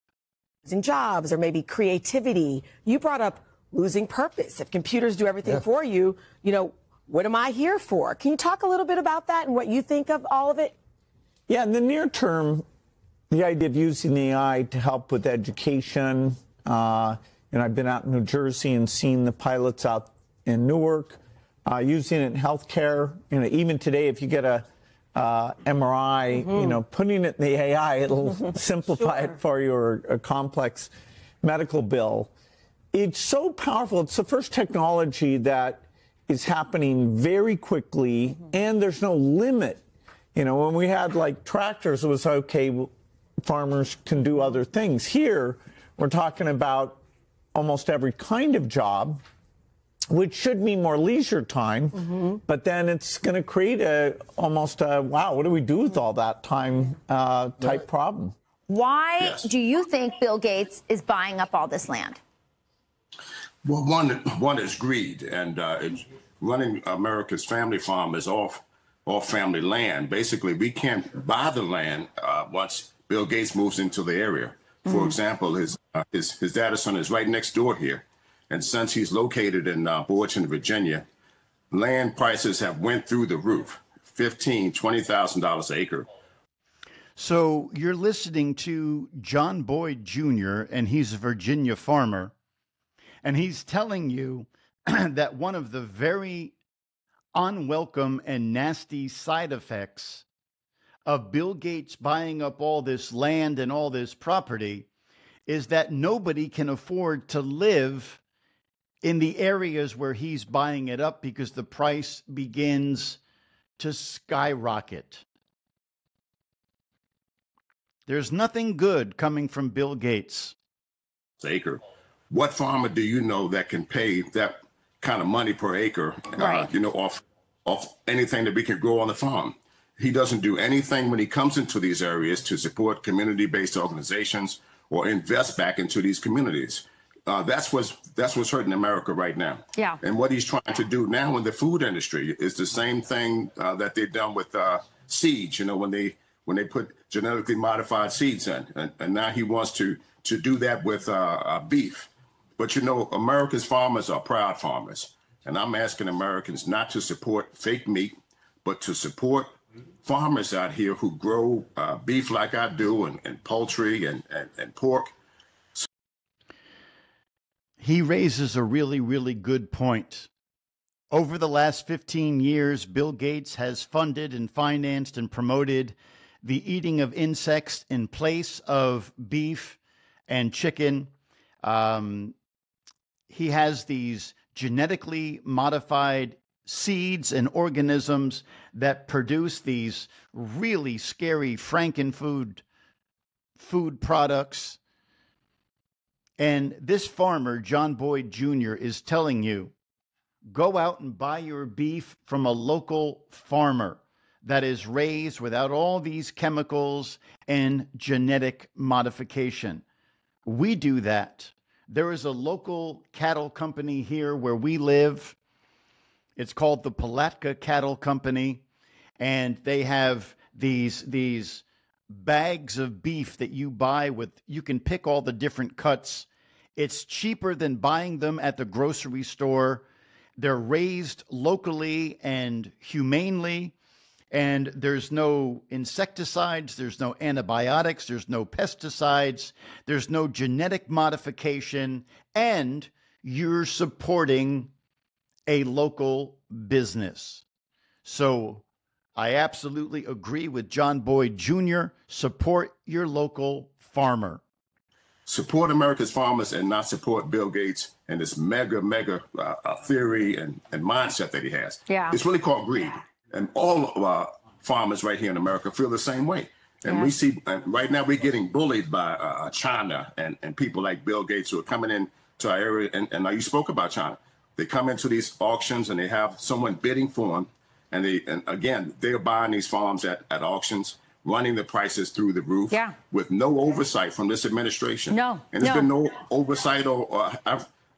Losing jobs or maybe creativity. You brought up losing purpose. If computers do everything for you, what am I here for? Can you talk a little bit about that and what you think of all of it? Yeah, in the near term, the idea of using AI to help with education, I've been out in New Jersey and seen the pilots out in Newark, using it in healthcare. Even today, if you get a MRI, putting it in the AI, it'll simplify it for you, or a complex medical bill. It's so powerful. It's the first technology that is happening very quickly, and there's no limit. When we had tractors, it was okay, farmers can do other things. Here, we're talking about almost every kind of job, which should mean more leisure time, but then it's going to create almost a, wow, what do we do with all that time type problem. Why do you think Bill Gates is buying up all this land? Well, one is greed, and it's running America's family farm is off family land. Basically, we can't buy the land once Bill Gates moves into the area. For example, his data center is right next door here. And since he's located in Bulletin, Virginia, land prices have went through the roof, $15,000, $20,000 an acre. So you're listening to John Boyd Jr., and he's a Virginia farmer, and he's telling you that one of the very unwelcome and nasty side effects of Bill Gates buying up all this land and all this property is that nobody can afford to live in the areas where he's buying it up because the price begins to skyrocket. There's nothing good coming from Bill Gates. Acre. What farmer do you know that can pay that kind of money per acre, Right. off anything that we can grow on the farm? He doesn't do anything when he comes into these areas to support community-based organizations or invest back into these communities. That's what's hurting America right now. Yeah. And what he's trying to do now in the food industry is the same thing that they've done with seeds. When they put genetically modified seeds in, and now he wants to do that with beef. But America's farmers are proud farmers, and I'm asking Americans not to support fake meat, but to support farmers out here who grow beef like I do, and poultry and pork. He raises a really, really good point. Over the last 15 years, Bill Gates has funded and financed and promoted the eating of insects in place of beef and chicken. He has these genetically modified seeds and organisms that produce these really scary Frankenfood food products. And this farmer, John Boyd Jr., is telling you, go out and buy your beef from a local farmer that is raised without all these chemicals and genetic modification. We do that. There is a local cattle company here where we live. It's called the Palatka Cattle Company, and they have these bags of beef that you buy with, you can pick all the different cuts. It's cheaper than buying them at the grocery store. They're raised locally and humanely, and there's no insecticides, there's no antibiotics, there's no pesticides, there's no genetic modification, and you're supporting a local business. So I absolutely agree with John Boyd Jr. Support your local farmer. Support America's farmers and not support Bill Gates and this mega theory and mindset that he has. Yeah. It's really called greed. And all of our farmers right here in America feel the same way. And we see right now we're getting bullied by China and people like Bill Gates who are coming into our area. And now you spoke about China. They come into these auctions and they have someone bidding for them. And again, they're buying these farms at auctions, running the prices through the roof with no oversight from this administration. No. And there's been no oversight or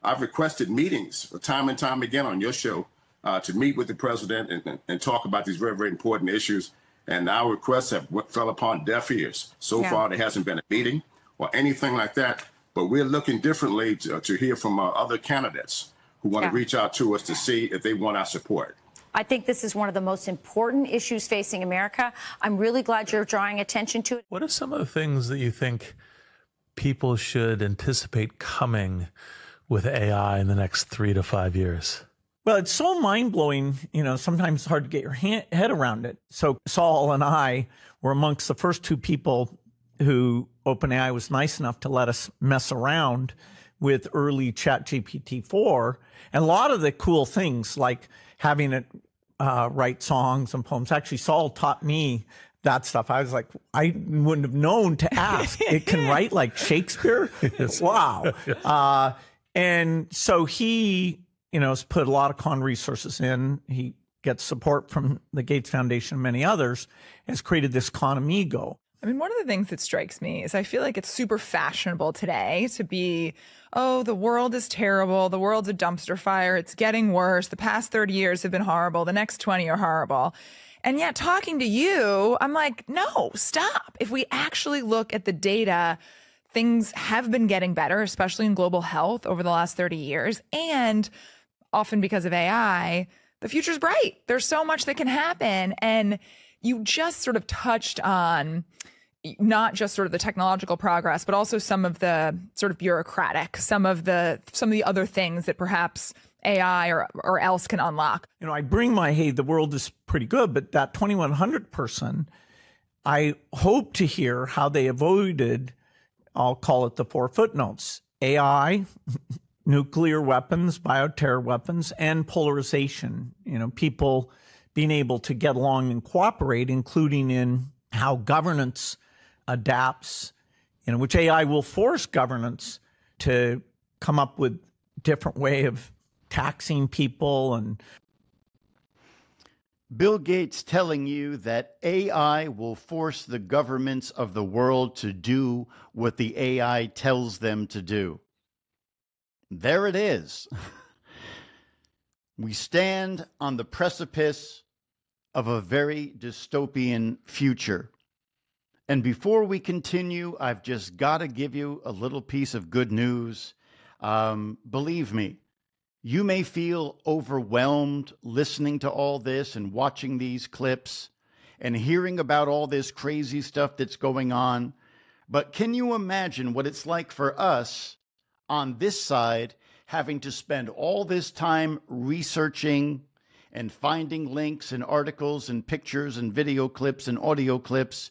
I've requested meetings time and time again on your show to meet with the president and talk about these very, very important issues. And our requests have fell upon deaf ears. So far, there hasn't been a meeting or anything like that. But we're looking differently to hear from other candidates who want to reach out to us to see if they want our support. I think this is one of the most important issues facing America. I'm really glad you're drawing attention to it. What are some of the things that you think people should anticipate coming with AI in the next 3 to 5 years? Well, it's so mind-blowing, sometimes it's hard to get your head around it. So Saul and I were amongst the first 2 people who OpenAI was nice enough to let us mess around with early ChatGPT-4. And a lot of the cool things, like having it write songs and poems. Actually, Saul taught me that stuff. I was like, I wouldn't have known to ask. It can write like Shakespeare? Wow. And so he has put a lot of resources in. He gets support from the Gates Foundation and many others, has created this Conamigo. I mean, one of the things that strikes me is I feel like it's super fashionable today to be, oh, the world is terrible. The world's a dumpster fire. It's getting worse. The past 30 years have been horrible. The next 20 are horrible. And yet talking to you, I'm like, no, stop. If we actually look at the data, things have been getting better, especially in global health over the last 30 years. And often because of AI, the future's bright. There's so much that can happen. And you just sort of touched on not just sort of the technological progress, but also some of the sort of bureaucratic, some of the other things that perhaps AI or else can unlock. You know, I bring my, hey, the world is pretty good, but that 2100 person, I hope to hear how they avoided, I'll call it the 4 footnotes: AI, nuclear weapons, bioterror weapons, and polarization. You know, people being able to get along and cooperate, including in how governance adapts, you know, which AI will force governance to come up with different way of taxing people. And Bill Gates telling you that AI will force the governments of the world to do what the AI tells them to do. There it is. We stand on the precipice of a very dystopian future. And before we continue, I've just got to give you a little piece of good news. Believe me, you may feel overwhelmed listening to all this and watching these clips and hearing about all this crazy stuff that's going on. But can you imagine what it's like for us on this side, having to spend all this time researching and finding links and articles and pictures and video clips and audio clips,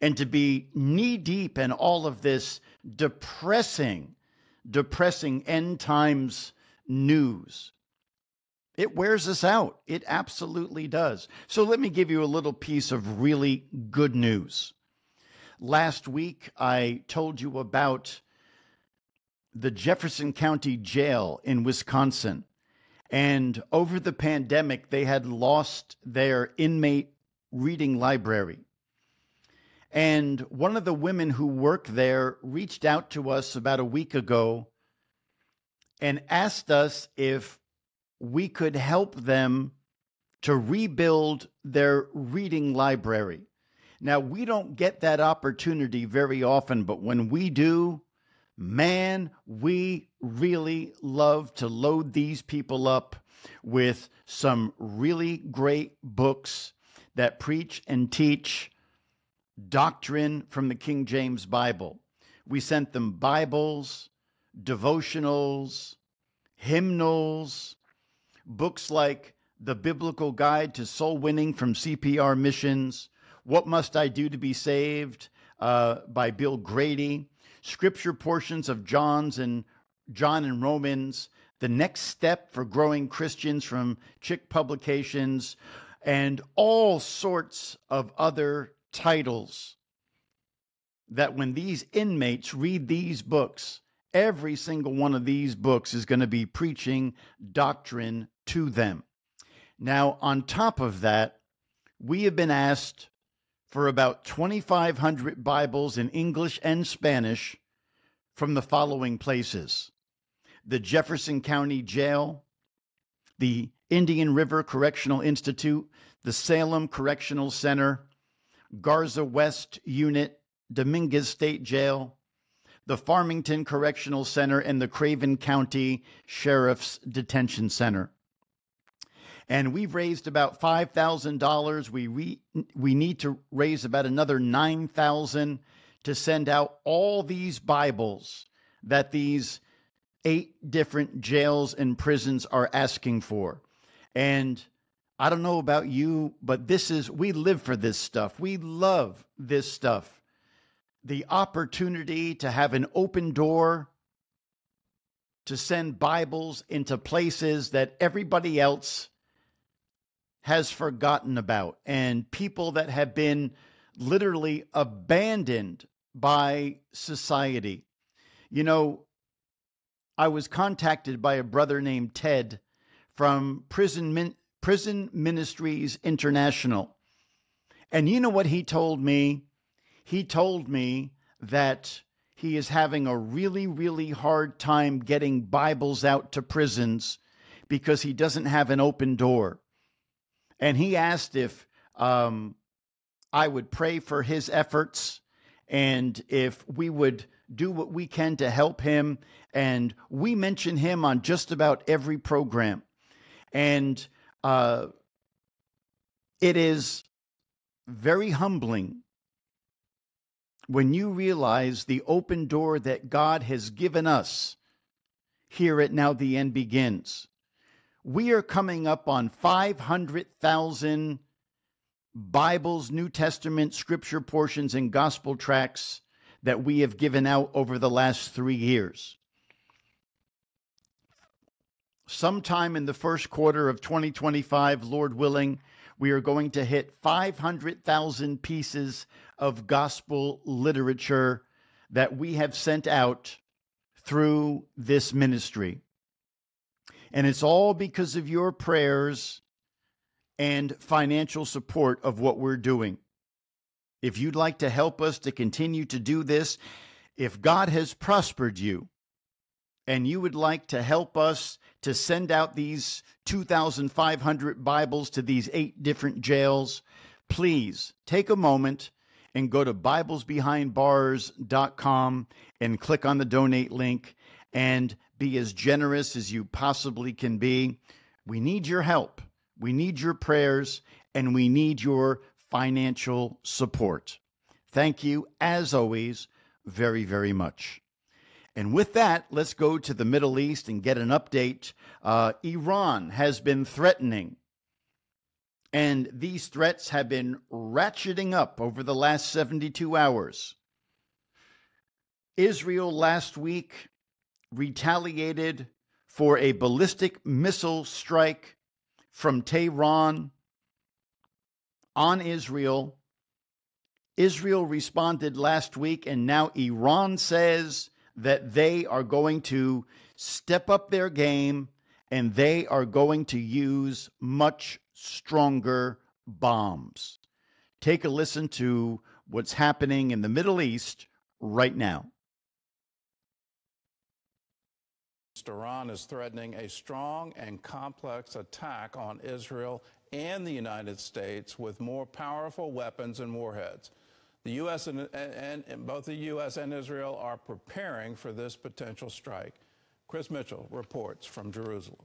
and to be knee deep in all of this depressing end times news? It wears us out. It absolutely does. So let me give you a little piece of really good news. Last week, I told you about the Jefferson County Jail in Wisconsin. And over the pandemic, they had lost their inmate reading library. And one of the women who work there reached out to us about a week ago and asked us if we could help them to rebuild their reading library. Now, we don't get that opportunity very often, but when we do, man, we really love to load these people up with some really great books that preach and teach doctrine from the King James Bible. We sent them Bibles, devotionals, hymnals, books like The Biblical Guide to Soul Winning from CPR Missions, What Must I Do to Be Saved by Bill Grady, scripture portions of John and Romans, The Next Step for Growing Christians from Chick Publications, and all sorts of other titles that when these inmates read these books, every single one of these books is going to be preaching doctrine to them. Now, on top of that, we have been asked for about 2,500 Bibles in English and Spanish from the following places: the Jefferson County Jail, the Indian River Correctional Institute, the Salem Correctional Center, Garza West Unit, Dominguez State Jail, the Farmington Correctional Center, and the Craven County Sheriff's Detention Center. And we've raised about $5,000. We need to raise about another $9,000 to send out all these Bibles that these 8 different jails and prisons are asking for. And I don't know about you, but we live for this stuff. We love this stuff. The opportunity to have an open door to send Bibles into places that everybody else has forgotten about, and people that have been literally abandoned by society. You know, I was contacted by a brother named Ted from Prison Ministries International. And you know what he told me? He told me that he is having a really, really hard time getting Bibles out to prisons because he doesn't have an open door. And he asked if I would pray for his efforts and if we would do what we can to help him. And we mention him on just about every program. And it is very humbling when you realize the open door that God has given us here at Now the End Begins. We are coming up on 500,000 Bibles, New Testament, scripture portions, and gospel tracts that we have given out over the last 3 years. Sometime in the first quarter of 2025, Lord willing, we are going to hit 500,000 pieces of gospel literature that we have sent out through this ministry. And it's all because of your prayers and financial support of what we're doing. If you'd like to help us to continue to do this, if God has prospered you and you would like to help us to send out these 2,500 Bibles to these 8 different jails, please take a moment and go to BiblesBehindBars.com and click on the donate link and be as generous as you possibly can be. We need your help. We need your prayers, and we need your financial support. Thank you, as always, very, very much. And with that, let's go to the Middle East and get an update. Iran has been threatening, and these threats have been ratcheting up over the last 72 hours. Israel last week retaliated for a ballistic missile strike from Tehran on Israel. Israel responded last week, and now Iran says that they are going to step up their game and they are going to use much stronger bombs. Take a listen to what's happening in the Middle East right now. Iran is threatening a strong and complex attack on Israel and the United States with more powerful weapons and warheads. The U.S. and both the U.S. and Israel are preparing for this potential strike. Chris Mitchell reports from Jerusalem.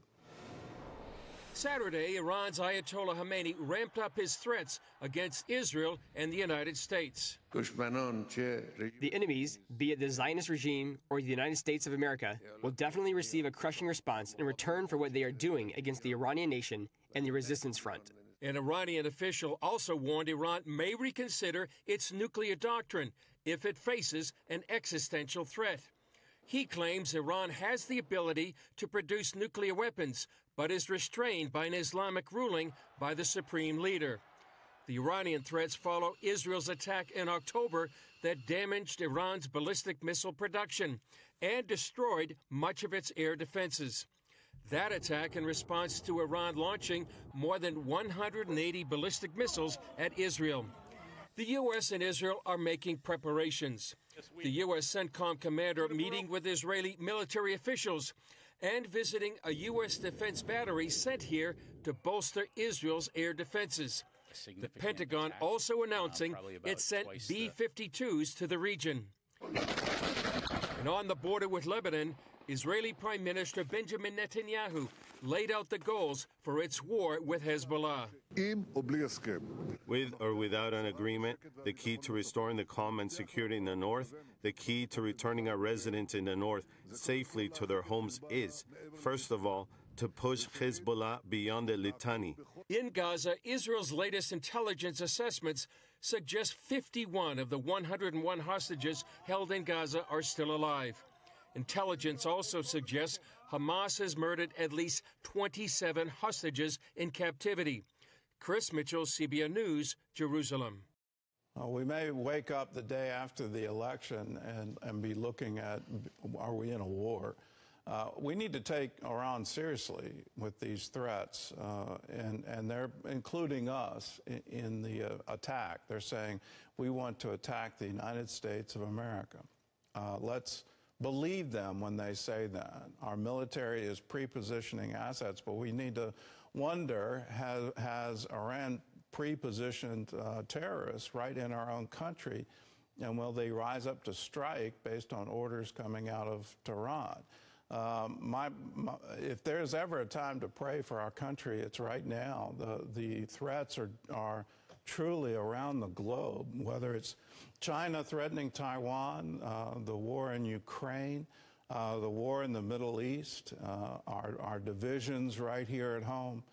Saturday, Iran's Ayatollah Khamenei ramped up his threats against Israel and the United States. The enemies, be it the Zionist regime or the United States of America, will definitely receive a crushing response in return for what they are doing against the Iranian nation and the resistance front. An Iranian official also warned Iran may reconsider its nuclear doctrine if it faces an existential threat. He claims Iran has the ability to produce nuclear weapons, but is restrained by an Islamic ruling by the supreme leader. The Iranian threats follow Israel's attack in October that damaged Iran's ballistic missile production and destroyed much of its air defenses. That attack in response to Iran launching more than 180 ballistic missiles at Israel. The U.S. and Israel are making preparations. The U.S. CENTCOM commander meeting with Israeli military officials and visiting a U.S. defense battery sent here to bolster Israel's air defenses. The Pentagon also announcing it sent B-52s to the region. And on the border with Lebanon, Israeli Prime Minister Benjamin Netanyahu laid out the goals for its war with Hezbollah. With or without an agreement, the key to restoring the calm and security in the north, the key to returning our residents in the north safely to their homes is, first of all, to push Hezbollah beyond the Litani. In Gaza, Israel's latest intelligence assessments suggest 51 of the 101 hostages held in Gaza are still alive. Intelligence also suggests Hamas has murdered at least 27 hostages in captivity. Chris Mitchell, CBN News, Jerusalem. We may wake up the day after the election and be looking at, are we in a war? We need to take Iran seriously with these threats, and they're including us in the attack. They're saying we want to attack the United States of America. Let's believe them when they say that. Our military is pre-positioning assets, but we need to wonder, has Iran pre-positioned terrorists right in our own country, and will they rise up to strike based on orders coming out of Tehran? If there's ever a time to pray for our country, it's right now. The threats are truly around the globe, whether it's China threatening Taiwan, the war in Ukraine, the war in the Middle East, our divisions right here at home.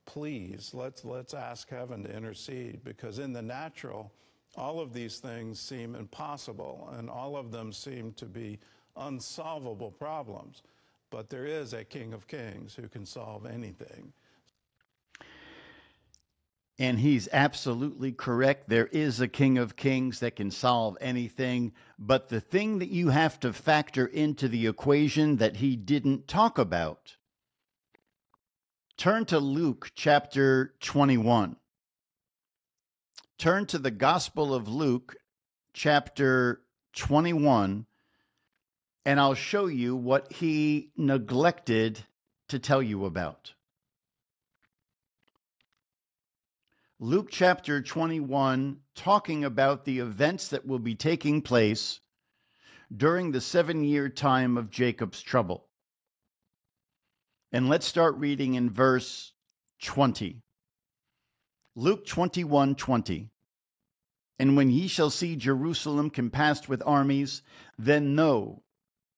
Please, let's ask heaven to intercede, because in the natural, all of these things seem impossible, and all of them seem to be unsolvable problems. But there is a King of Kings who can solve anything. And he's absolutely correct. There is a King of Kings that can solve anything. But the thing that you have to factor into the equation that he didn't talk about, turn to Luke chapter 21. Turn to the Gospel of Luke chapter 21, and I'll show you what he neglected to tell you about. Luke chapter 21, talking about the events that will be taking place during the 7-year time of Jacob's trouble. And let's start reading in verse 20. Luke 21:20. And when ye shall see Jerusalem compassed with armies, then know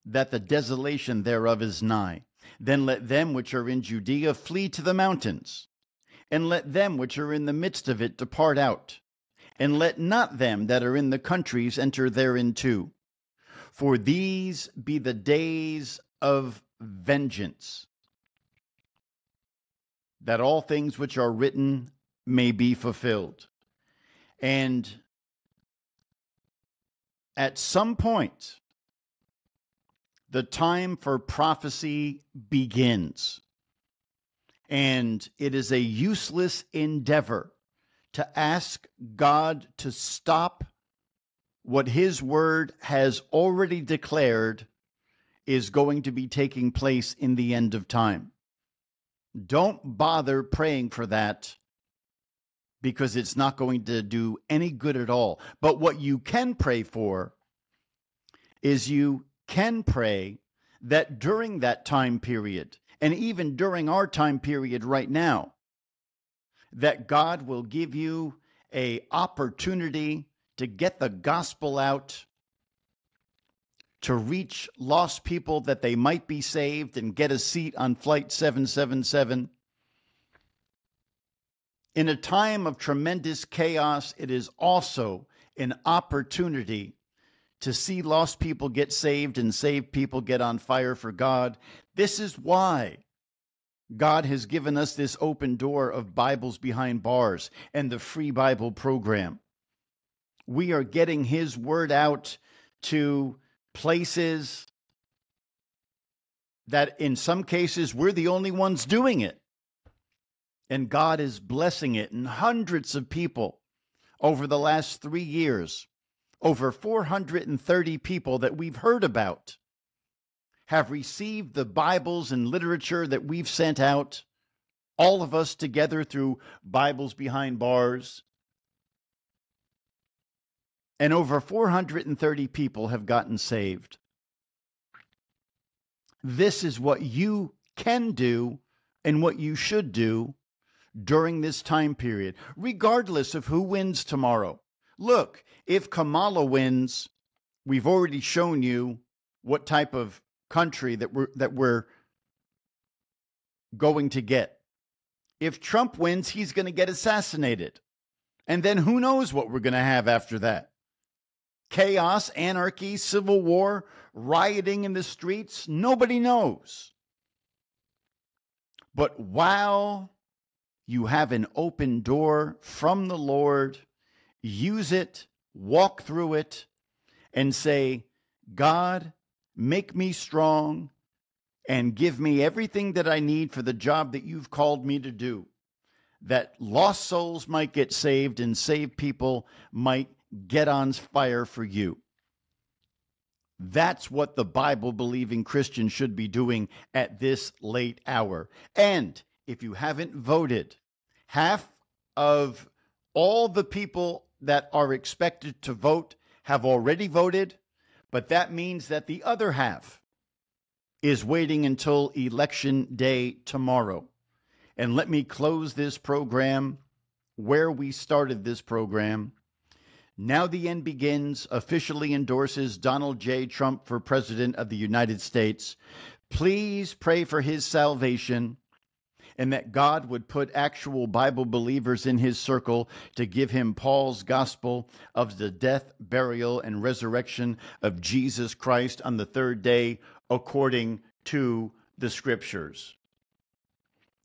that the desolation thereof is nigh. Then let them which are in Judea flee to the mountains, and let them which are in the midst of it depart out, and let not them that are in the countries enter therein too. For these be the days of vengeance, that all things which are written may be fulfilled. And at some point, the time for prophecy begins. And it is a useless endeavor to ask God to stop what his word has already declared is going to be taking place in the end of time. Don't bother praying for that, because it's not going to do any good at all. But what you can pray for is you can pray that during that time period, and even during our time period right now, that God will give you an opportunity to get the gospel out, to reach lost people that they might be saved and get a seat on Flight 777. In a time of tremendous chaos, it is also an opportunity to see lost people get saved and saved people get on fire for God. This is why God has given us this open door of Bibles Behind Bars and the free Bible program. We are getting his word out to places that in some cases we're the only ones doing it. And God is blessing it. And hundreds of people over the last 3 years, over 430 people that we've heard about, have received the Bibles and literature that we've sent out, all of us together through Bibles Behind Bars. And over 430 people have gotten saved. This is what you can do and what you should do during this time period, regardless of who wins tomorrow. Look, if Kamala wins, we've already shown you what type of country that we're going to get. If Trump wins, he's going to get assassinated. And then who knows what we're going to have after that? Chaos, anarchy, civil war, rioting in the streets. Nobody knows. But while you have an open door from the Lord, use it, walk through it, and say, God, make me strong and give me everything that I need for the job that you've called me to do, that lost souls might get saved and saved people might get on fire for you. That's what the Bible-believing Christian should be doing at this late hour. And if you haven't voted, half of all the people that are expected to vote have already voted, but that means that the other half is waiting until Election Day tomorrow. And let me close this program where we started this program. Now the end begins, officially endorses Donald J. Trump for President of the United States. Please pray for his salvation and that God would put actual Bible believers in his circle to give him Paul's gospel of the death, burial, and resurrection of Jesus Christ on the third day, according to the scriptures.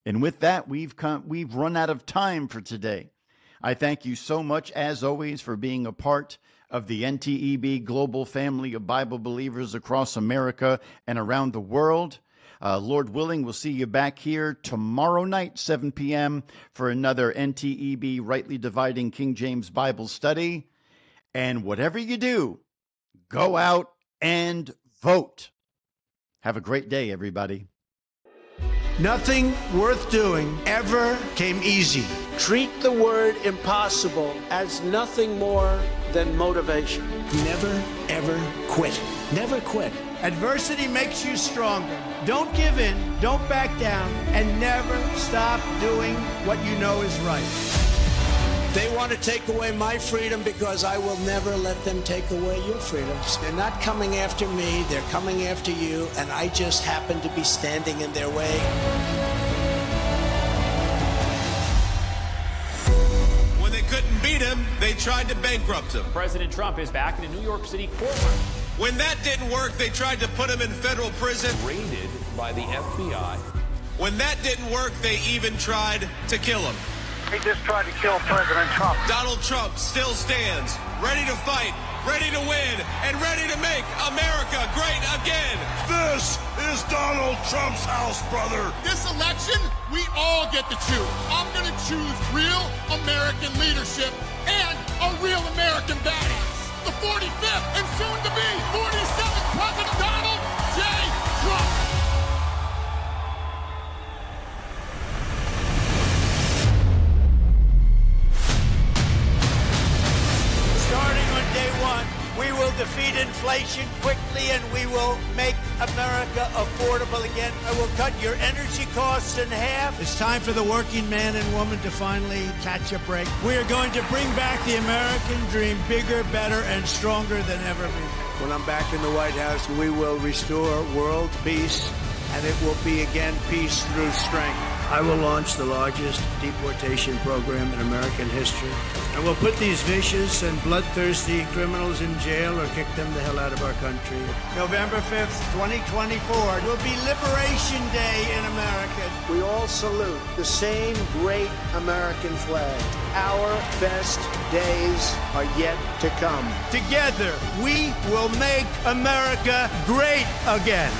And with that, we've run out of time for today. I thank you so much, as always, for being a part of the NTEB global family of Bible believers across America and around the world. Lord willing, we'll see you back here tomorrow night, 7 p.m., for another NTEB Rightly Dividing King James Bible study. And whatever you do, go out and vote. Have a great day, everybody. Nothing worth doing ever came easy. Treat the word impossible as nothing more than motivation. Never, ever quit. Never quit. Adversity makes you stronger. Don't give in, don't back down, and never stop doing what you know is right. They want to take away my freedom because I will never let them take away your freedoms. They're not coming after me, they're coming after you, and I just happen to be standing in their way. When they couldn't beat him, they tried to bankrupt him. President Trump is back in a New York City courtroom. When that didn't work, they tried to put him in federal prison. Raided by the FBI. When that didn't work, they even tried to kill him. He just tried to kill President Trump. Donald Trump still stands, ready to fight, ready to win, and ready to make America great again. This is Donald Trump's house, brother. This election, we all get to choose. I'm going to choose real American leadership and a real American badass. The 45th and soon to be 47th President Donald J. Trump. Starting on day one, we will defeat inflation quickly and we will make America affordable again. I will cut your energy costs in half. It's time for the working man and woman to finally catch a break. We are going to bring back the American dream, bigger, better, and stronger than ever before. When I'm back in the White House, we will restore world peace, and it will be again peace through strength. I will launch the largest deportation program in American history. And we'll put these vicious and bloodthirsty criminals in jail or kick them the hell out of our country. November 5th, 2024 will be Liberation Day in America. We all salute the same great American flag. Our best days are yet to come. Together, we will make America great again.